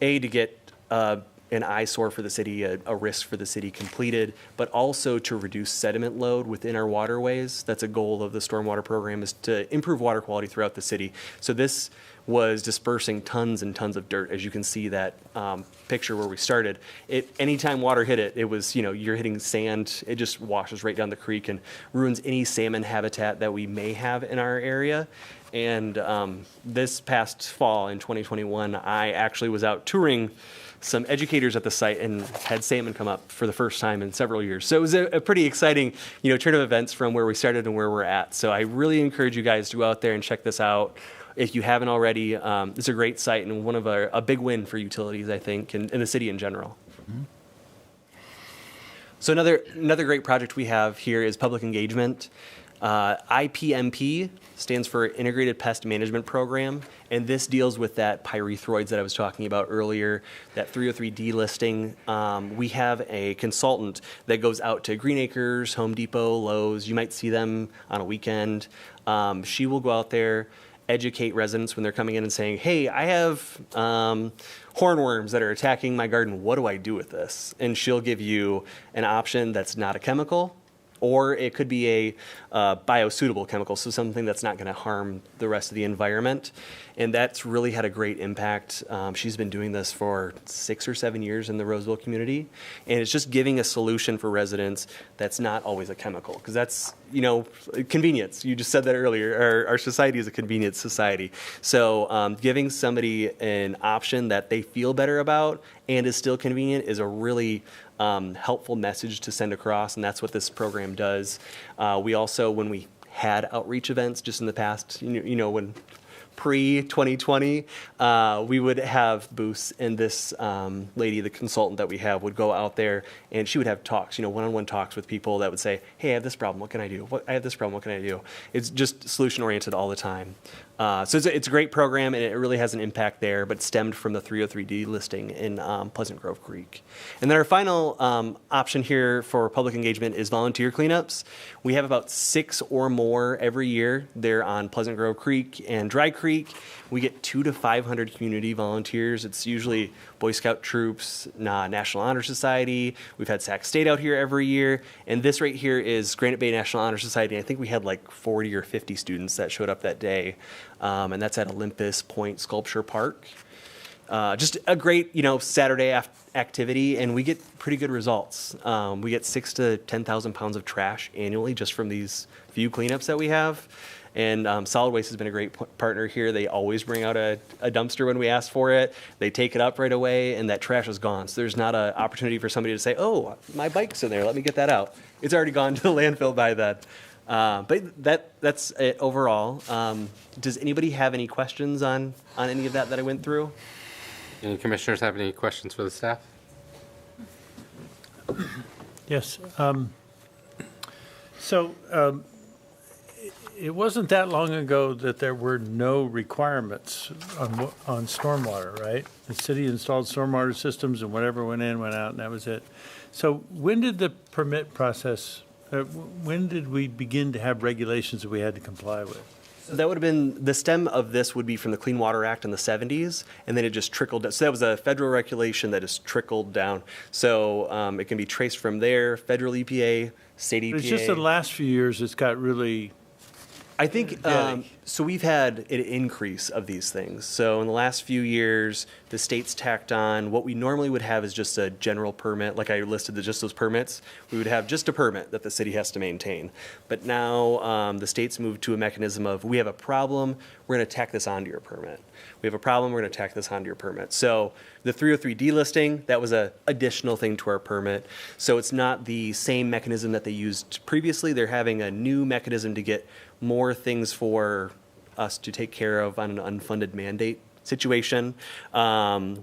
A, to get an eyesore for the city, a risk for the city completed, but also to reduce sediment load within our waterways. That's a goal of the stormwater program, is to improve water quality throughout the city. So this was dispersing tons and tons of dirt. As you can see that picture where we started, anytime water hit it, it was, you're hitting sand. It just washes right down the creek and ruins any salmon habitat that we may have in our area. And this past fall in 2021, I actually was out touring some educators at the site and had salmon come up for the first time in several years. So it was a pretty exciting, turn of events from where we started and where we're at. So I really encourage you guys to go out there and check this out. If you haven't already, it's a great site and one of a big win for utilities, I think, and the city in general. Mm-hmm. So another great project we have here is public engagement. IPMP stands for Integrated Pest Management Program, and this deals with that pyrethroids that I was talking about earlier, that 303D listing. We have a consultant that goes out to Green Acres, Home Depot, Lowe's. You might see them on a weekend. She will go out there, educate residents when they're coming in and saying, hey, I have hornworms that are attacking my garden. What do I do with this? And she'll give you an option that's not a chemical, or it could be a biosuitable chemical, so something that's not going to harm the rest of the environment. And that's really had a great impact. She's been doing this for 6 or 7 years in the Roseville community. And it's just giving a solution for residents that's not always a chemical, because that's, convenience. You just said that earlier. Our society is a convenience society. So giving somebody an option that they feel better about and is still convenient is a really helpful message to send across, and that's what this program does. We also, when we had outreach events just in the past, when pre-2020, we would have booths, and this lady, the consultant that we have, would go out there and she would have talks, one-on-one talks with people that would say, hey, I have this problem, what can I do? I have this problem, what can I do? It's just solution-oriented all the time. So it's a great program, and it really has an impact there, but stemmed from the 303D listing in Pleasant Grove Creek. And then our final option here for public engagement is volunteer cleanups. We have about 6 or more every year. They're on Pleasant Grove Creek and Dry Creek. We get 200 to 500 community volunteers. It's usually Boy Scout troops, National Honor Society. We've had Sac State out here every year. And this right here is Granite Bay National Honor Society. I think we had like 40 or 50 students that showed up that day. And that's at Olympus Point Sculpture Park. Just a great, Saturday activity, and we get pretty good results. We get 6,000 to 10,000 pounds of trash annually just from these few cleanups that we have. And Solid Waste has been a great partner here. They always bring out a dumpster when we ask for it. They take it up right away, and that trash is gone. So there's not an opportunity for somebody to say, oh, my bike's in there, let me get that out. It's already gone to the landfill by then. But that's it overall. Does anybody have any questions on any of that I went through? Any commissioners have any questions for the staff? Yes. It wasn't that long ago that there were no requirements on stormwater, right? The city installed stormwater systems, and whatever went in, went out, and that was it. So when did the permit process, when did we begin to have regulations that we had to comply with? That would have been, the stem of this would be from the Clean Water Act in the 70s, and then it just trickled down. So that was a federal regulation that has trickled down. So it can be traced from there, federal EPA, state EPA. It's just the last few years it's got really... I think, so we've had an increase of these things. So in the last few years, the state's tacked on, what we normally would have is just a general permit, like I listed just those permits. We would have just a permit that the city has to maintain. But now the state's moved to a mechanism of, we have a problem, we're going to tack this onto your permit. We have a problem, we're going to tack this onto your permit. So the 303D listing, that was an additional thing to our permit. So it's not the same mechanism that they used previously. They're having a new mechanism to get more things for us to take care of on an unfunded mandate situation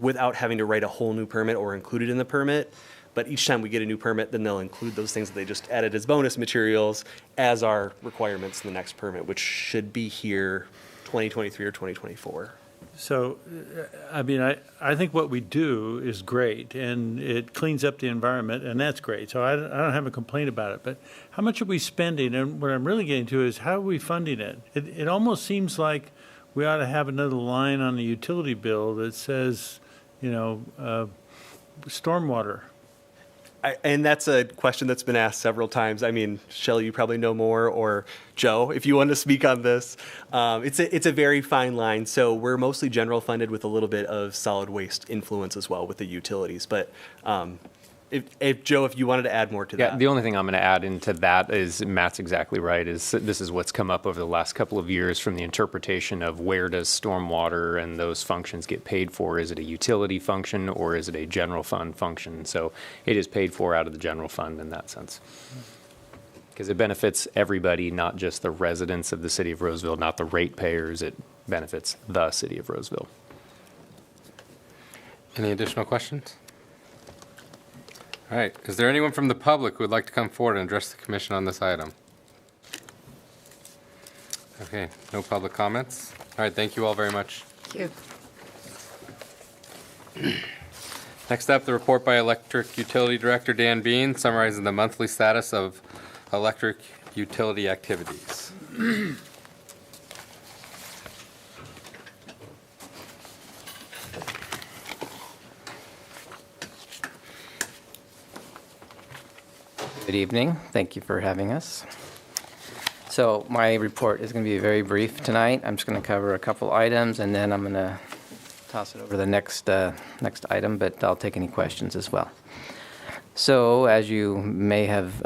without having to write a whole new permit or include it in the permit. But each time we get a new permit, then they'll include those things that they just added as bonus materials as our requirements in the next permit, which should be here 2023 or 2024. So, I mean, I think what we do is great, and it cleans up the environment, and that's great. So I don't have a complaint about it. But how much are we spending? And what I'm really getting to is how are we funding it? It almost seems like we ought to have another line on the utility bill that says, stormwater. And that's a question that's been asked several times. I mean, Shelley, you probably know more, or Joe, if you want to speak on this. It's a very fine line. So we're mostly general funded with a little bit of solid waste influence as well with the utilities. But if Joe, if you wanted to add more to that. Yeah, the only thing I'm going to add into that is Matt's exactly right. Is this is what's come up over the last couple of years from the interpretation of where does stormwater and those functions get paid for? Is it a utility function or is it a general fund function? So it is paid for out of the general fund in that sense. Because it benefits everybody, not just the residents of the city of Roseville, not the ratepayers. It benefits the city of Roseville. Any additional questions? All right. Is there anyone from the public who would like to come forward and address the commission on this item? Okay, no public comments. All right, thank you all very much. Thank you. Next up, the report by Electric Utility Director Dan Bean summarizing the monthly status of electric utility activities. Good evening. Thank you for having us. So my report is going to be very brief tonight. I'm just going to cover a couple items, and then I'm going to toss it over to the next item, but I'll take any questions as well. So as you may have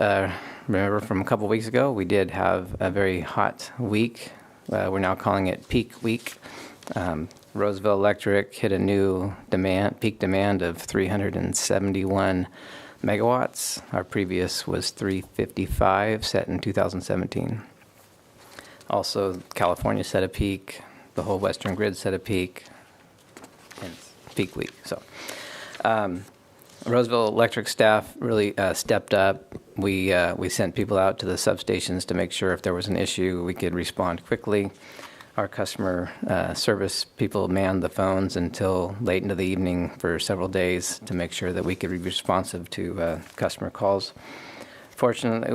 remember from a couple weeks ago, we did have a very hot week. We're now calling it peak week. Roseville Electric hit a new peak demand of 371 megawatts. Our previous was 355, set in 2017. Also, California set a peak. The whole Western grid set a peak. Hence, peak week. So, Roseville Electric staff really stepped up. We sent people out to the substations to make sure if there was an issue, we could respond quickly. Our customer service people manned the phones until late into the evening for several days to make sure that we could be responsive to customer calls. Fortunately,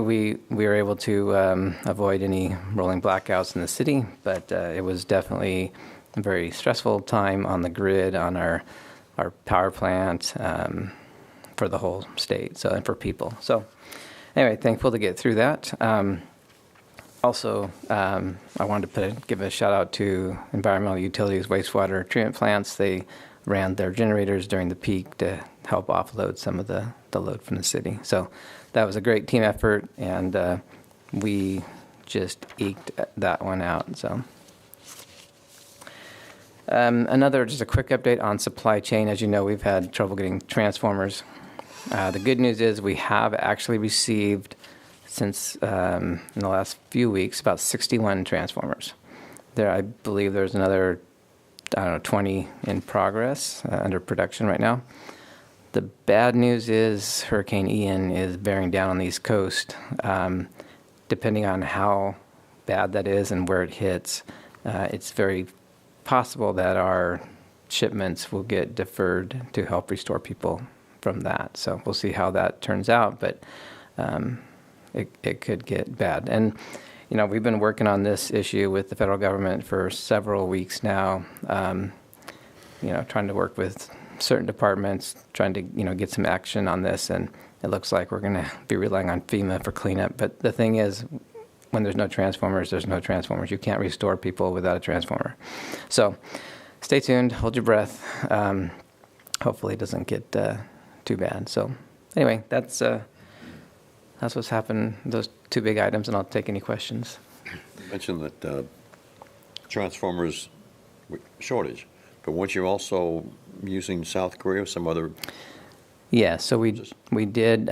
we were able to avoid any rolling blackouts in the city, but it was definitely a very stressful time on the grid, on our power plant, for the whole state, and for people. So anyway, thankful to get through that. Also, I wanted to give a shout out to Environmental Utilities wastewater treatment plants. They ran their generators during the peak to help offload some of the load from the city. So that was a great team effort, and we just eked that one out. So just a quick update on supply chain. As you know, we've had trouble getting transformers. The good news is we have actually received, since in the last few weeks, about 61 transformers. I believe there's another, 20 in progress, under production right now. The bad news is Hurricane Ian is bearing down on the East Coast. Depending on how bad that is and where it hits, it's very possible that our shipments will get deferred to help restore people from that. So we'll see how that turns out, but it could get bad. And, we've been working on this issue with the federal government for several weeks now, trying to work with certain departments, trying to, get some action on this. And it looks like we're going to be relying on FEMA for cleanup. But the thing is, when there's no transformers, there's no transformers. You can't restore people without a transformer. So stay tuned, hold your breath. Hopefully it doesn't get too bad. So anyway, that's what's happened, those two big items, and I'll take any questions. You mentioned that transformers shortage, but weren't you also using South Korea or some other? Yeah, so we did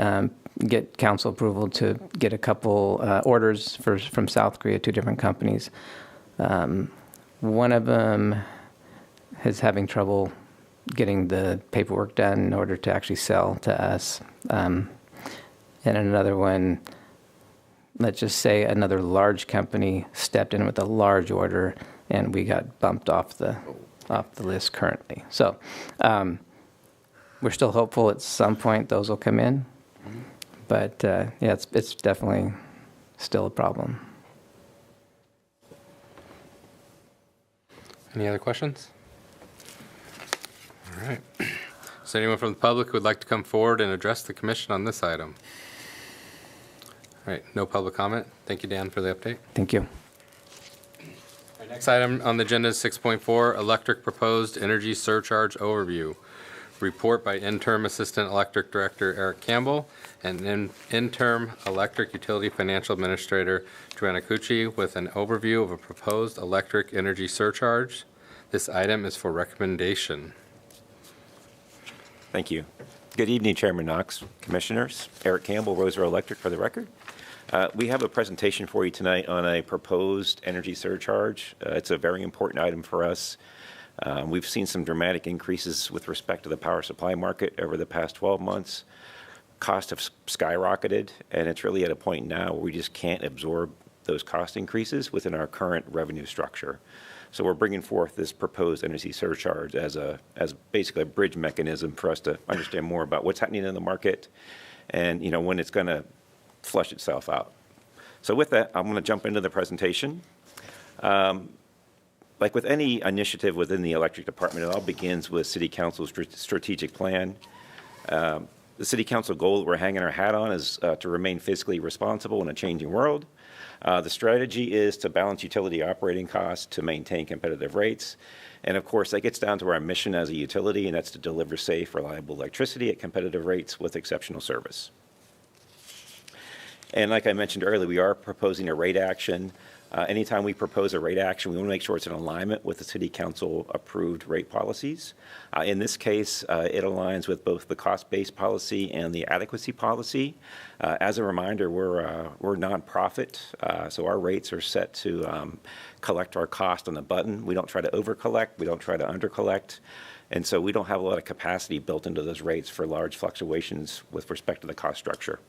get council approval to get a couple orders from South Korea, two different companies. One of them is having trouble getting the paperwork done in order to actually sell to us. And another one, let's just say another large company stepped in with a large order, and we got bumped off the the list currently. So we're still hopeful at some point those will come in. But yeah, it's definitely still a problem. Any other questions? All right. Is there anyone from the public who would like to come forward and address the commission on this item? All right, no public comment. Thank you, Dan, for the update. Thank you. Our next item on the agenda is 6.4, Electric Proposed Energy Surcharge Overview. Report by Interim Assistant Electric Director Eric Campbell and Interim Electric Utility Financial Administrator Joanna Cucci with an overview of a proposed electric energy surcharge. This item is for recommendation. Thank you. Good evening, Chairman Knox, Commissioners. Eric Campbell, Roseville Electric, for the record. We have a presentation for you tonight on a proposed energy surcharge. It's a very important item for us. We've seen some dramatic increases with respect to the power supply market over the past 12 months. Costs have skyrocketed, and it's really at a point now where we just can't absorb those cost increases within our current revenue structure. So we're bringing forth this proposed energy surcharge as basically a bridge mechanism for us to understand more about what's happening in the market and when it's going to flush itself out. So with that, I'm going to jump into the presentation. Like with any initiative within the electric department, it all begins with City Council's strategic plan. The City Council goal that we're hanging our hat on is to remain fiscally responsible in a changing world. The strategy is to balance utility operating costs to maintain competitive rates. And of course, that gets down to our mission as a utility, and that's to deliver safe, reliable electricity at competitive rates with exceptional service. And like I mentioned earlier, we are proposing a rate action. Anytime we propose a rate action, we want to make sure it's in alignment with the City Council approved rate policies. In this case, it aligns with both the cost-based policy and the adequacy policy. As a reminder, we're nonprofit, so our rates are set to collect our cost on the button. We don't try to over-collect, we don't try to under-collect, and so we don't have a lot of capacity built into those rates for large fluctuations with respect to the cost structure.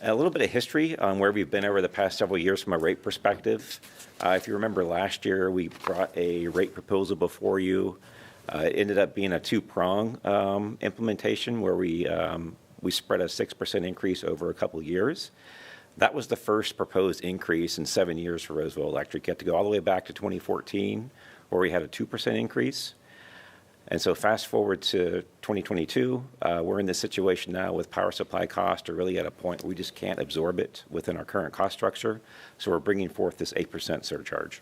A little bit of history on where we've been over the past several years from a rate perspective. If you remember last year, we brought a rate proposal before you. It ended up being a two-prong implementation where we spread a 6% increase over a couple years. That was the first proposed increase in 7 years for Roseville Electric. You have to go all the way back to 2014 where we had a 2% increase. And so fast forward to 2022, we're in this situation now with power supply costs are really at a point where we just can't absorb it within our current cost structure. So we're bringing forth this 8% surcharge.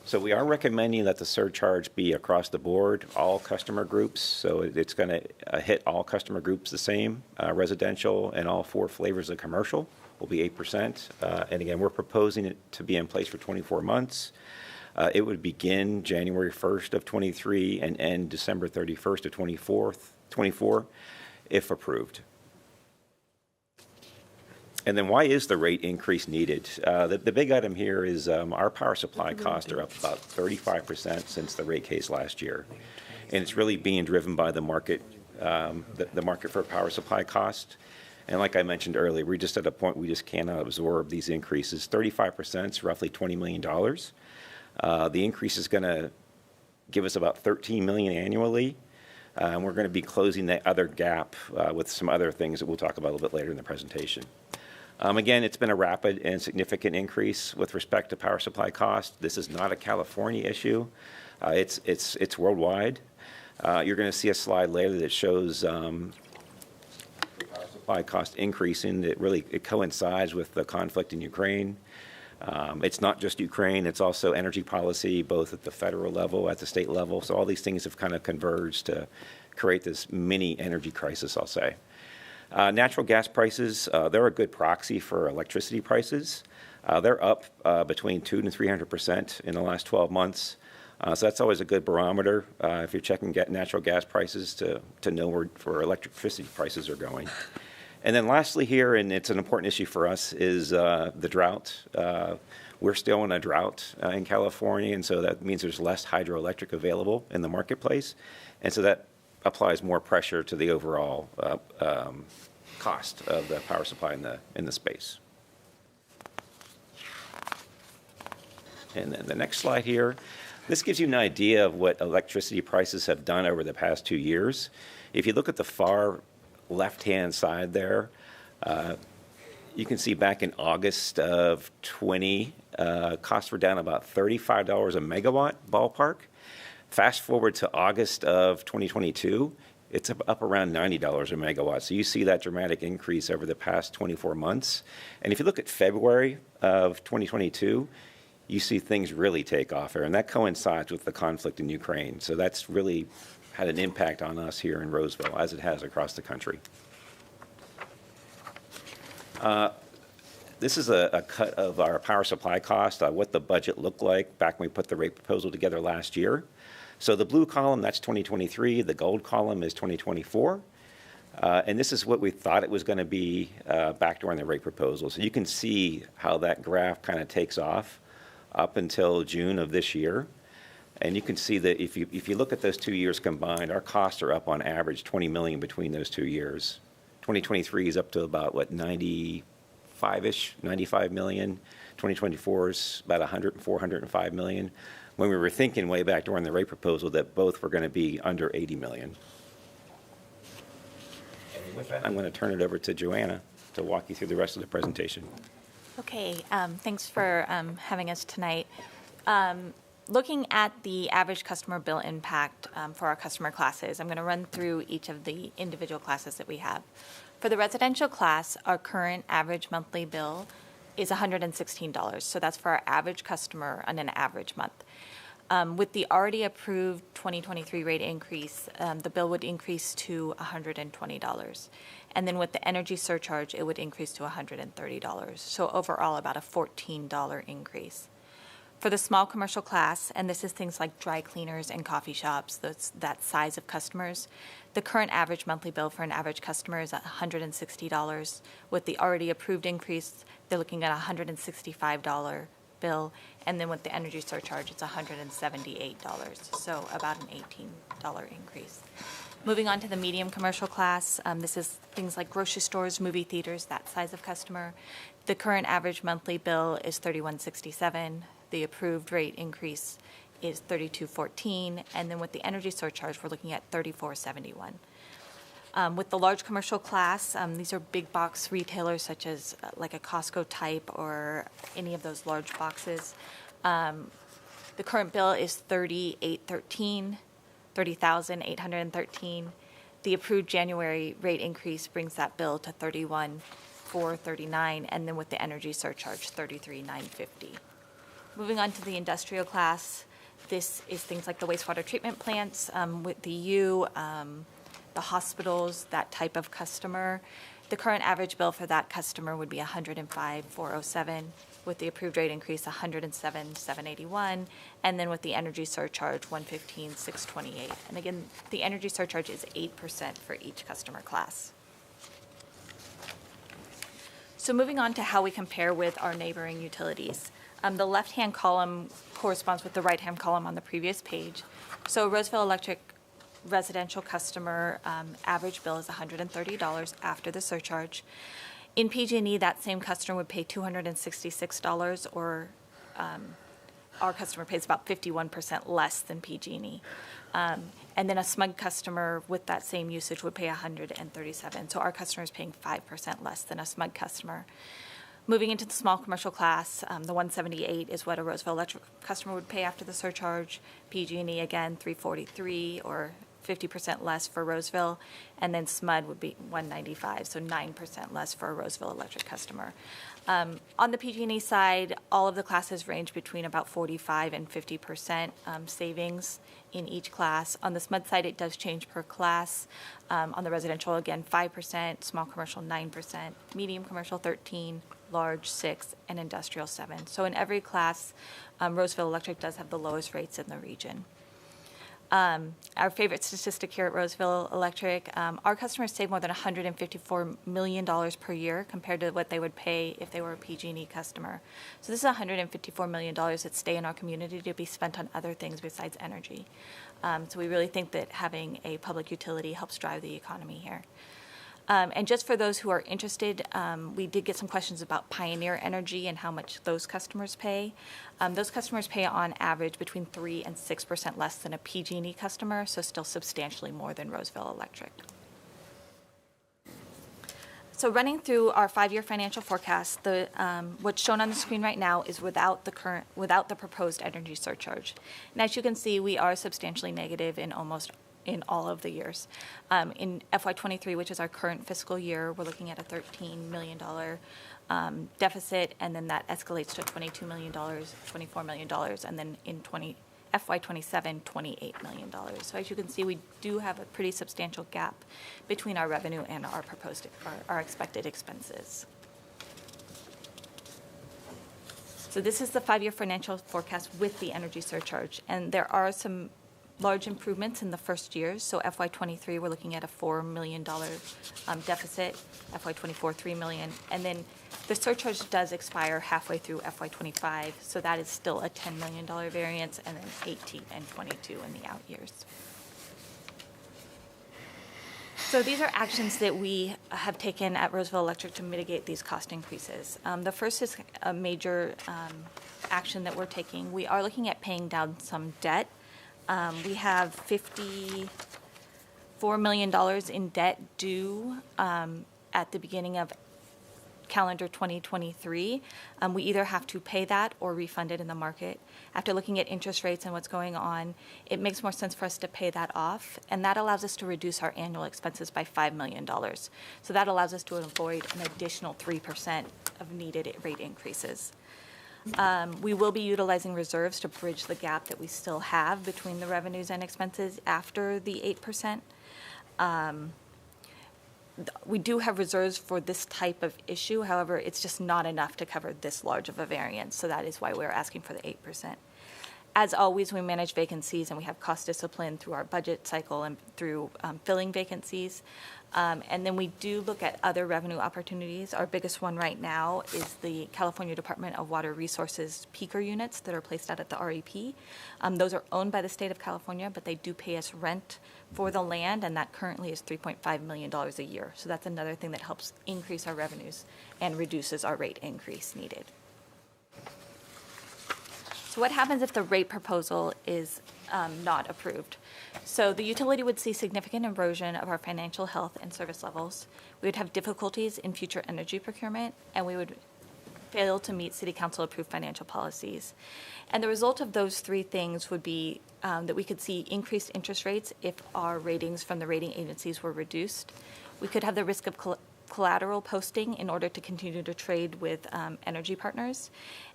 So we are recommending that the surcharge be across the board, all customer groups. So it's going to hit all customer groups the same, residential and all 4 flavors of commercial will be 8%. And again, we're proposing it to be in place for 24 months. It would begin January 1st of 23 and end December 31st of 24 if approved. And then why is the rate increase needed? The big item here is our power supply costs are up about 35% since the rate case last year. And it's really being driven by the market, the market for power supply cost. And like I mentioned earlier, we're just at a point we just cannot absorb these increases. 35% is roughly $20 million. The increase is going to give us about $13 million annually. And we're going to be closing that other gap with some other things that we'll talk about a little bit later in the presentation. Again, it's been a rapid and significant increase with respect to power supply cost. This is not a California issue. It's worldwide. You're going to see a slide later that shows power supply cost increasing. It coincides with the conflict in Ukraine. It's not just Ukraine, it's also energy policy, both at the federal level, at the state level. So all these things have kind of converged to create this mini energy crisis, I'll say. Natural gas prices, they're a good proxy for electricity prices. They're up between 200% and 300% in the last 12 months. So that's always a good barometer if you're checking natural gas prices to know where electricity prices are going. And then lastly here, and it's an important issue for us, is the drought. We're still in a drought in California, and so that means there's less hydroelectric available in the marketplace. And so that applies more pressure to the overall cost of the power supply in the space. And then the next slide here, this gives you an idea of what electricity prices have done over the past 2 years. If you look at the far left-hand side there, you can see back in August of 20, costs were down about $35 a megawatt ballpark. Fast forward to August of 2022, it's up around $90 a megawatt. So you see that dramatic increase over the past 24 months. And if you look at February of 2022, you see things really take off there. And that coincides with the conflict in Ukraine. So that's really had an impact on us here in Roseville, as it has across the country. This is a cut of our power supply cost, what the budget looked like back when we put the rate proposal together last year. So the blue column, that's 2023. The gold column is 2024. And this is what we thought it was going to be back during the rate proposal. So you can see how that graph kind of takes off up until June of this year. And you can see that if you look at those 2 years combined, our costs are up on average $20 million between those 2 years. 2023 is up to about, what, 95-ish, 95 million. 2024 is about 104, 105 million. When we were thinking way back during the rate proposal that both were going to be under 80 million. And with that, I'm going to turn it over to Joanna to walk you through the rest of the presentation. Okay, thanks for having us tonight. Looking at the average customer bill impact for our customer classes, I'm going to run through each of the individual classes that we have. For the residential class, our current average monthly bill is $116. So that's for our average customer on an average month. With the already approved 2023 rate increase, the bill would increase to $120. And then with the energy surcharge, it would increase to $130. So overall, about a $14 increase. For the small commercial class, and this is things like dry cleaners and coffee shops, that size of customers, the current average monthly bill for an average customer is $160. With the already approved increase, they're looking at a $165 bill, and then with the energy surcharge, it's $178, so about an $18 increase. Moving on to the medium commercial class, this is things like grocery stores, movie theaters, that size of customer. The current average monthly bill is $31.67. The approved rate increase is $32.14, and then with the energy surcharge, we're looking at $34.71. With the large commercial class, these are big box retailers such as like a Costco type or any of those large boxes. The current bill is $30,813. The approved January rate increase brings that bill to $31,439, and then with the energy surcharge, $33,950. Moving on to the industrial class, this is things like the wastewater treatment plants, with the the hospitals, that type of customer. The current average bill for that customer would be $105,407, with the approved rate increase $107,781, and then with the energy surcharge $115,628. And again, the energy surcharge is 8% for each customer class. So moving on to how we compare with our neighboring utilities. The left-hand column corresponds with the right-hand column on the previous page. So Roseville Electric residential customer average bill is $130 after the surcharge. In PG&E, that same customer would pay $266, or our customer pays about 51% less than PG&E. And then a SMUG customer with that same usage would pay $137. So our customer is paying 5% less than a SMUG customer. Moving into the small commercial class, the $178 is what a Roseville Electric customer would pay after the surcharge. PG&E, again, $343, or 50% less for Roseville. And then SMUD would be $195, so 9% less for a Roseville Electric customer. On the PG&E side, all of the classes range between about 45 and 50% savings in each class. On the SMUD side, it does change per class. On the residential, again, 5%, small commercial 9%, medium commercial 13%, large 6%, and industrial 7%. So in every class, Roseville Electric does have the lowest rates in the region. Our favorite statistic here at Roseville Electric, our customers save more than $154 million per year compared to what they would pay if they were a PG&E customer. So this is $154 million that stay in our community to be spent on other things besides energy. So we really think that having a public utility helps drive the economy here. And just for those who are interested, we did get some questions about Pioneer Energy and how much those customers pay. Those customers pay on average between 3 and 6% less than a PG&E customer, so still substantially more than Roseville Electric. So running through our 5-year financial forecast, what's shown on the screen right now is without the proposed energy surcharge. And as you can see, we are substantially negative in all of the years. In FY23, which is our current fiscal year, we're looking at a $13 million deficit, and then that escalates to $22 million, $24 million, and then in FY27, $28 million. So as you can see, we do have a pretty substantial gap between our revenue and our expected expenses. So this is the 5-year financial forecast with the energy surcharge, and there are some large improvements in the first years. So FY23, we're looking at a $4 million deficit, FY24, $3 million, and then the surcharge does expire halfway through FY25, so that is still a $10 million variance, and then 18 and 22 in the out years. So these are actions that we have taken at Roseville Electric to mitigate these cost increases. The first is a major action that we're taking. We are looking at paying down some debt. We have $54 million in debt due at the beginning of calendar 2023. We either have to pay that or refund it in the market. After looking at interest rates and what's going on, it makes more sense for us to pay that off, and that allows us to reduce our annual expenses by $5 million. So that allows us to avoid an additional 3% of needed rate increases. We will be utilizing reserves to bridge the gap that we still have between the revenues and expenses after the 8%. We do have reserves for this type of issue. However, it's just not enough to cover this large of a variance, so that is why we're asking for the 8%. As always, we manage vacancies, and we have cost discipline through our budget cycle and through filling vacancies. And then we do look at other revenue opportunities. Our biggest one right now is the California Department of Water Resources peaker units that are placed out at the REP. Those are owned by the state of California, but they do pay us rent for the land, and that currently is $3.5 million a year. So that's another thing that helps increase our revenues and reduces our rate increase needed. So what happens if the rate proposal is not approved? So the utility would see significant erosion of our financial health and service levels. We would have difficulties in future energy procurement, and we would fail to meet City Council approved financial policies. And the result of those three things would be that we could see increased interest rates if our ratings from the rating agencies were reduced. We could have the risk of collateral posting in order to continue to trade with energy partners.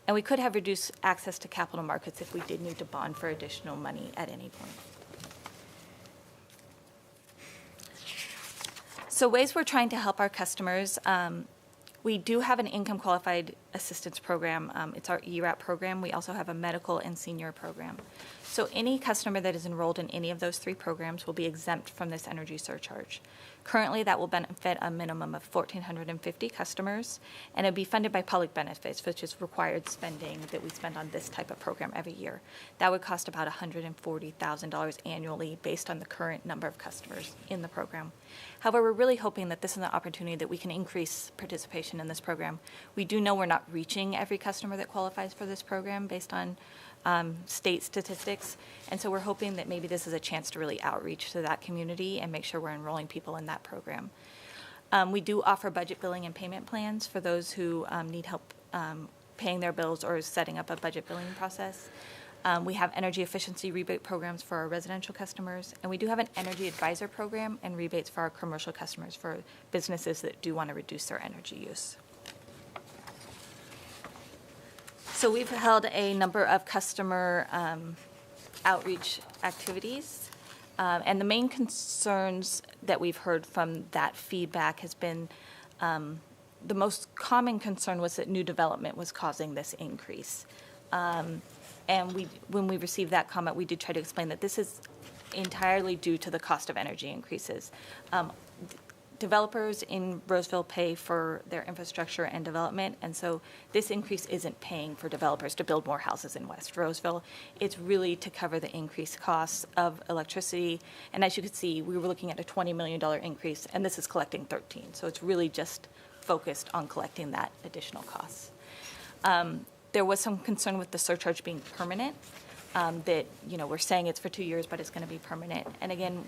And we could have reduced access to capital markets if we did need to bond for additional money at any point. So ways we're trying to help our customers, we do have an income qualified assistance program. It's our ERAP program. We also have a medical and senior program. So any customer that is enrolled in any of those three programs will be exempt from this energy surcharge. Currently, that will benefit a minimum of 1,450 customers, and it'll be funded by public benefits, which is required spending that we spend on this type of program every year. That would cost about $140,000 annually based on the current number of customers in the program. However, we're really hoping that this is an opportunity that we can increase participation in this program. We do know we're not reaching every customer that qualifies for this program based on state statistics, and so we're hoping that maybe this is a chance to really outreach to that community and make sure we're enrolling people in that program. We do offer budget billing and payment plans for those who need help paying their bills or setting up a budget billing process. We have energy efficiency rebate programs for our residential customers, and we do have an energy advisor program and rebates for our commercial customers for businesses that do want to reduce their energy use. So we've held a number of customer outreach activities, and the main concerns that we've heard from that feedback has been the most common concern was that new development was causing this increase. And when we received that comment, we did try to explain that this is entirely due to the cost of energy increases. developers in Roseville pay for their infrastructure and development, and so this increase isn't paying for developers to build more houses in West Roseville. It's really to cover the increased costs of electricity, and as you can see, we were looking at a $20 million increase, and this is collecting 13, so it's really just focused on collecting that additional cost. There was some concern with the surcharge being permanent, that, we're saying it's for 2 years, but it's going to be permanent. And again,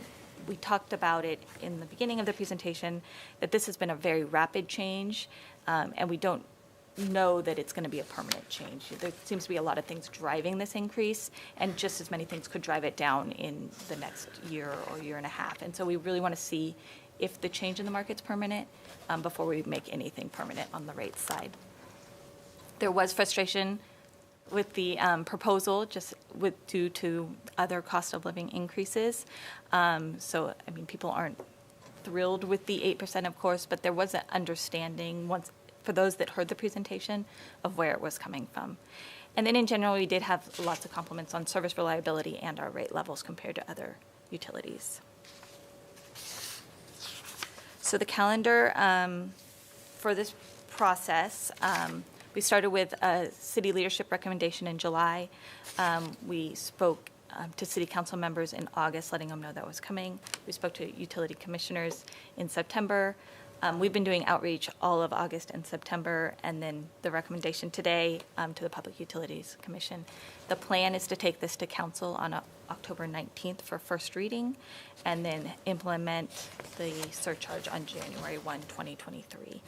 we talked about it in the beginning of the presentation, that this has been a very rapid change, and we don't know that it's going to be a permanent change. There seems to be a lot of things driving this increase, and just as many things could drive it down in the next year or year and a half. And so we really want to see if the change in the market's permanent before we make anything permanent on the rate side. There was frustration with the proposal due to other cost of living increases. So, people aren't thrilled with the 8%, of course, but there was an understanding for those that heard the presentation of where it was coming from. And then in general, we did have lots of compliments on service reliability and our rate levels compared to other utilities. So the calendar for this process, we started with a city leadership recommendation in July. We spoke to city council members in August, letting them know that was coming. We spoke to utility commissioners in September. We've been doing outreach all of August and September, and then the recommendation today to the Public Utilities Commission. The plan is to take this to council on October 19th for first reading, and then implement the surcharge on January 1, 2023.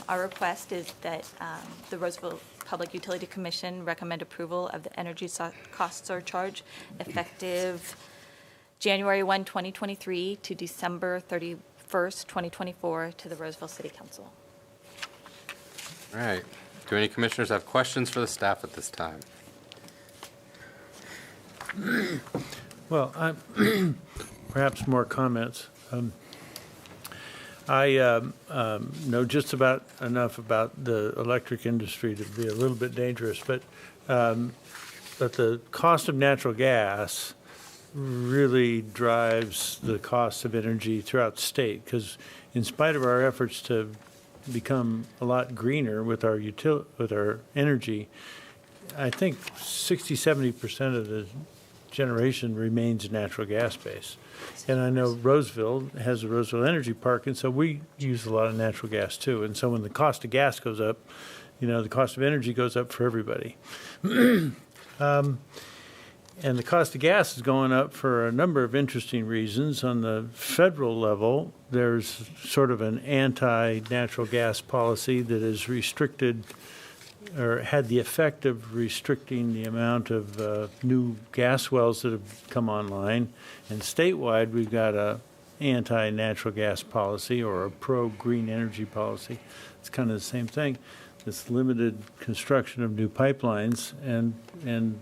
Our request is that the Roseville Public Utility Commission recommend approval of the energy cost surcharge effective January 1, 2023 to December 31st, 2024 to the Roseville City Council. All right. Do any commissioners have questions for the staff at this time? Well, perhaps more comments. I know just about enough about the electric industry to be a little bit dangerous, but the cost of natural gas really drives the cost of energy throughout the state, because in spite of our efforts to become a lot greener with our energy, I think 60-70% of the generation remains natural gas based. And I know Roseville has a Roseville Energy Park, and so we use a lot of natural gas too. And so when the cost of gas goes up, the cost of energy goes up for everybody. And the cost of gas is going up for a number of interesting reasons. On the federal level, there's sort of an anti-natural gas policy that is restricted or had the effect of restricting the amount of new gas wells that have come online. And statewide, we've got a anti-natural gas policy or a pro-green energy policy. It's kind of the same thing. This limited construction of new pipelines, and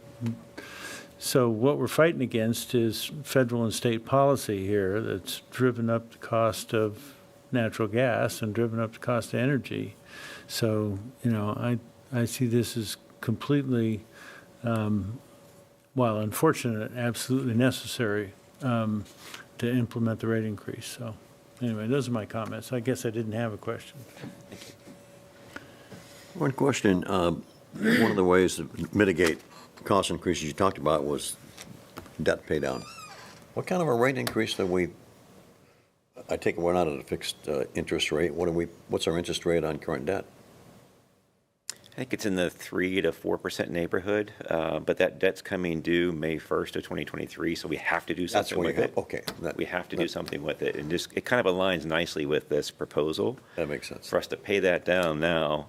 so what we're fighting against is federal and state policy here that's driven up the cost of natural gas and driven up the cost of energy. So, I see this as completely, while unfortunate, absolutely necessary to implement the rate increase. So anyway, those are my comments. I guess I didn't have a question. One question. One of the ways to mitigate cost increases you talked about was debt pay down. What kind of a rate increase that I take it we're not at a fixed interest rate. What's our interest rate on current debt? I think it's in the 3 to 4% neighborhood, but that debt's coming due May 1st of 2023, so we have to do something with it. Okay. We have to do something with it, and it kind of aligns nicely with this proposal. That makes sense. For us to pay that down now,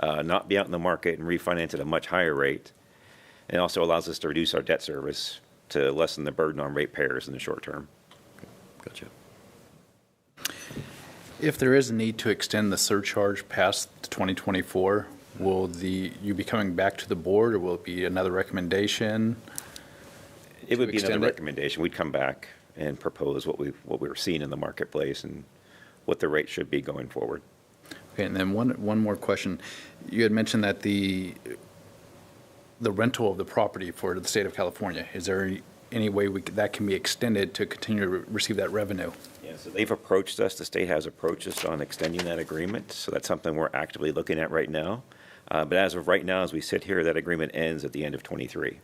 not be out in the market and refinance at a much higher rate, and also allows us to reduce our debt service to lessen the burden on ratepayers in the short term. Gotcha. If there is a need to extend the surcharge past 2024, will you be coming back to the board, or will it be another recommendation? It would be another recommendation. We'd come back and propose what we were seeing in the marketplace and what the rate should be going forward. Okay, and then one more question. You had mentioned that the rental of the property for the state of California, is there any way that can be extended to continue to receive that revenue? Yeah, so they've approached us, the state has approached us on extending that agreement, so that's something we're actively looking at right now. But as of right now, as we sit here, that agreement ends at the end of '23.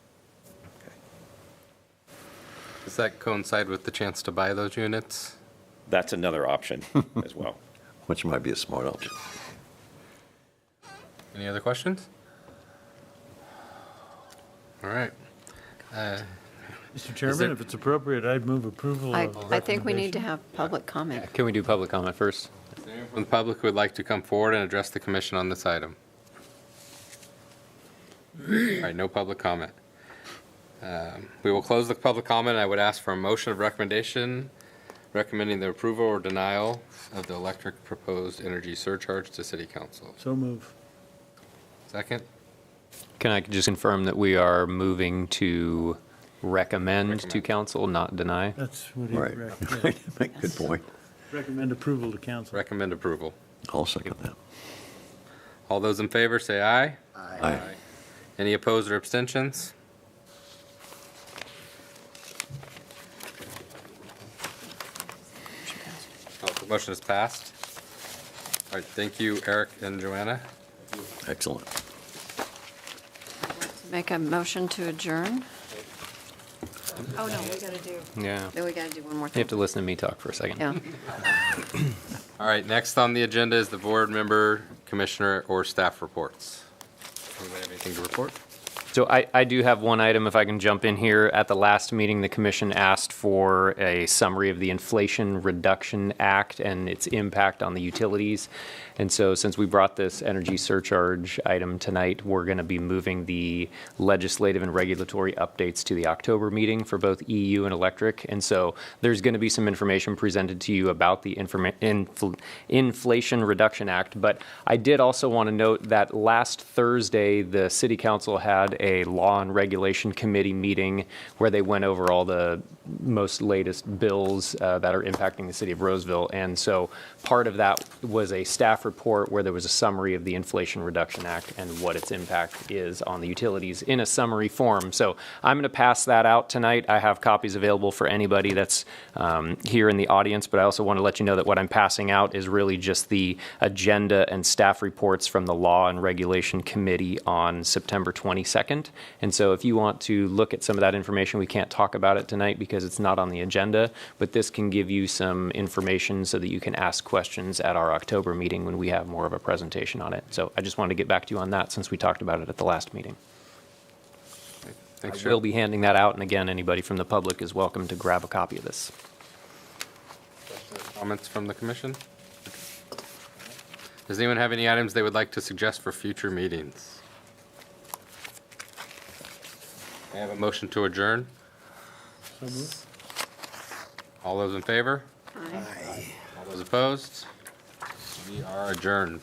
Does that coincide with the chance to buy those units? That's another option as well. Which might be a smart option. Any other questions? All right. Mr. Chairman, there- if it's appropriate, I'd move approval I of I think we need to recommendation. have public comment. Can we do public comment first? Is there anyone from the public who would like to come forward and address the commission on this item? All right, no public comment. We will close the public comment. I would ask for a motion of recommendation recommending the approval or denial of the electric proposed energy surcharge to City Council. So move. Second? Can I just confirm that we are moving to recommend to Recommend. council, not deny? That's what he Right. recommended. Good point. Recommend approval to council. Recommend approval. I'll second that. All those in favor say aye. Aye. Any opposed or abstentions? Oh, the motion is passed. All right, thank you, Eric and Joanna. Excellent. Make a motion to adjourn? Oh, no, we gotta do. Yeah. Then we got to do one more You thing. have to listen to me talk for a second. Yeah. All right, next on the agenda is the board member, commissioner, or staff reports. Anybody have anything to report? So I do have one item, if I can jump in here. At the last meeting, the commission asked for a summary of the Inflation Reduction Act and its impact on the utilities. And so since we brought this energy surcharge item tonight, we're going to be moving the legislative and regulatory updates to the October meeting for both EU and electric. And so there's going to be some information presented to you about the Inflation Reduction Act. But I did also want to note that last Thursday, the City Council had a Law and Regulation Committee meeting where they went over all the most latest bills that are impacting the city of Roseville. And so part of that was a staff report where there was a summary of the Inflation Reduction Act and what its impact is on the utilities in a summary form. So I'm going to pass that out tonight. I have copies available for anybody that's here in the audience, but I also want to let you know that what I'm passing out is really just the agenda and staff reports from the Law and Regulation Committee on September 22nd. And so if you want to look at some of that information, we can't talk about it tonight because it's not on the agenda, but this can give you some information so that you can ask questions at our October meeting when we have more of a presentation on it. So I just wanted to get back to you on that since we talked about it at the last meeting. Thanks, I will Joe. be handing that out, and again, anybody from the public is welcome to grab a copy of this. Comments from the commission? Does anyone have any items they would like to suggest for future meetings? I have a motion to adjourn. So move. All those in favor? Aye. All those opposed? We are adjourned.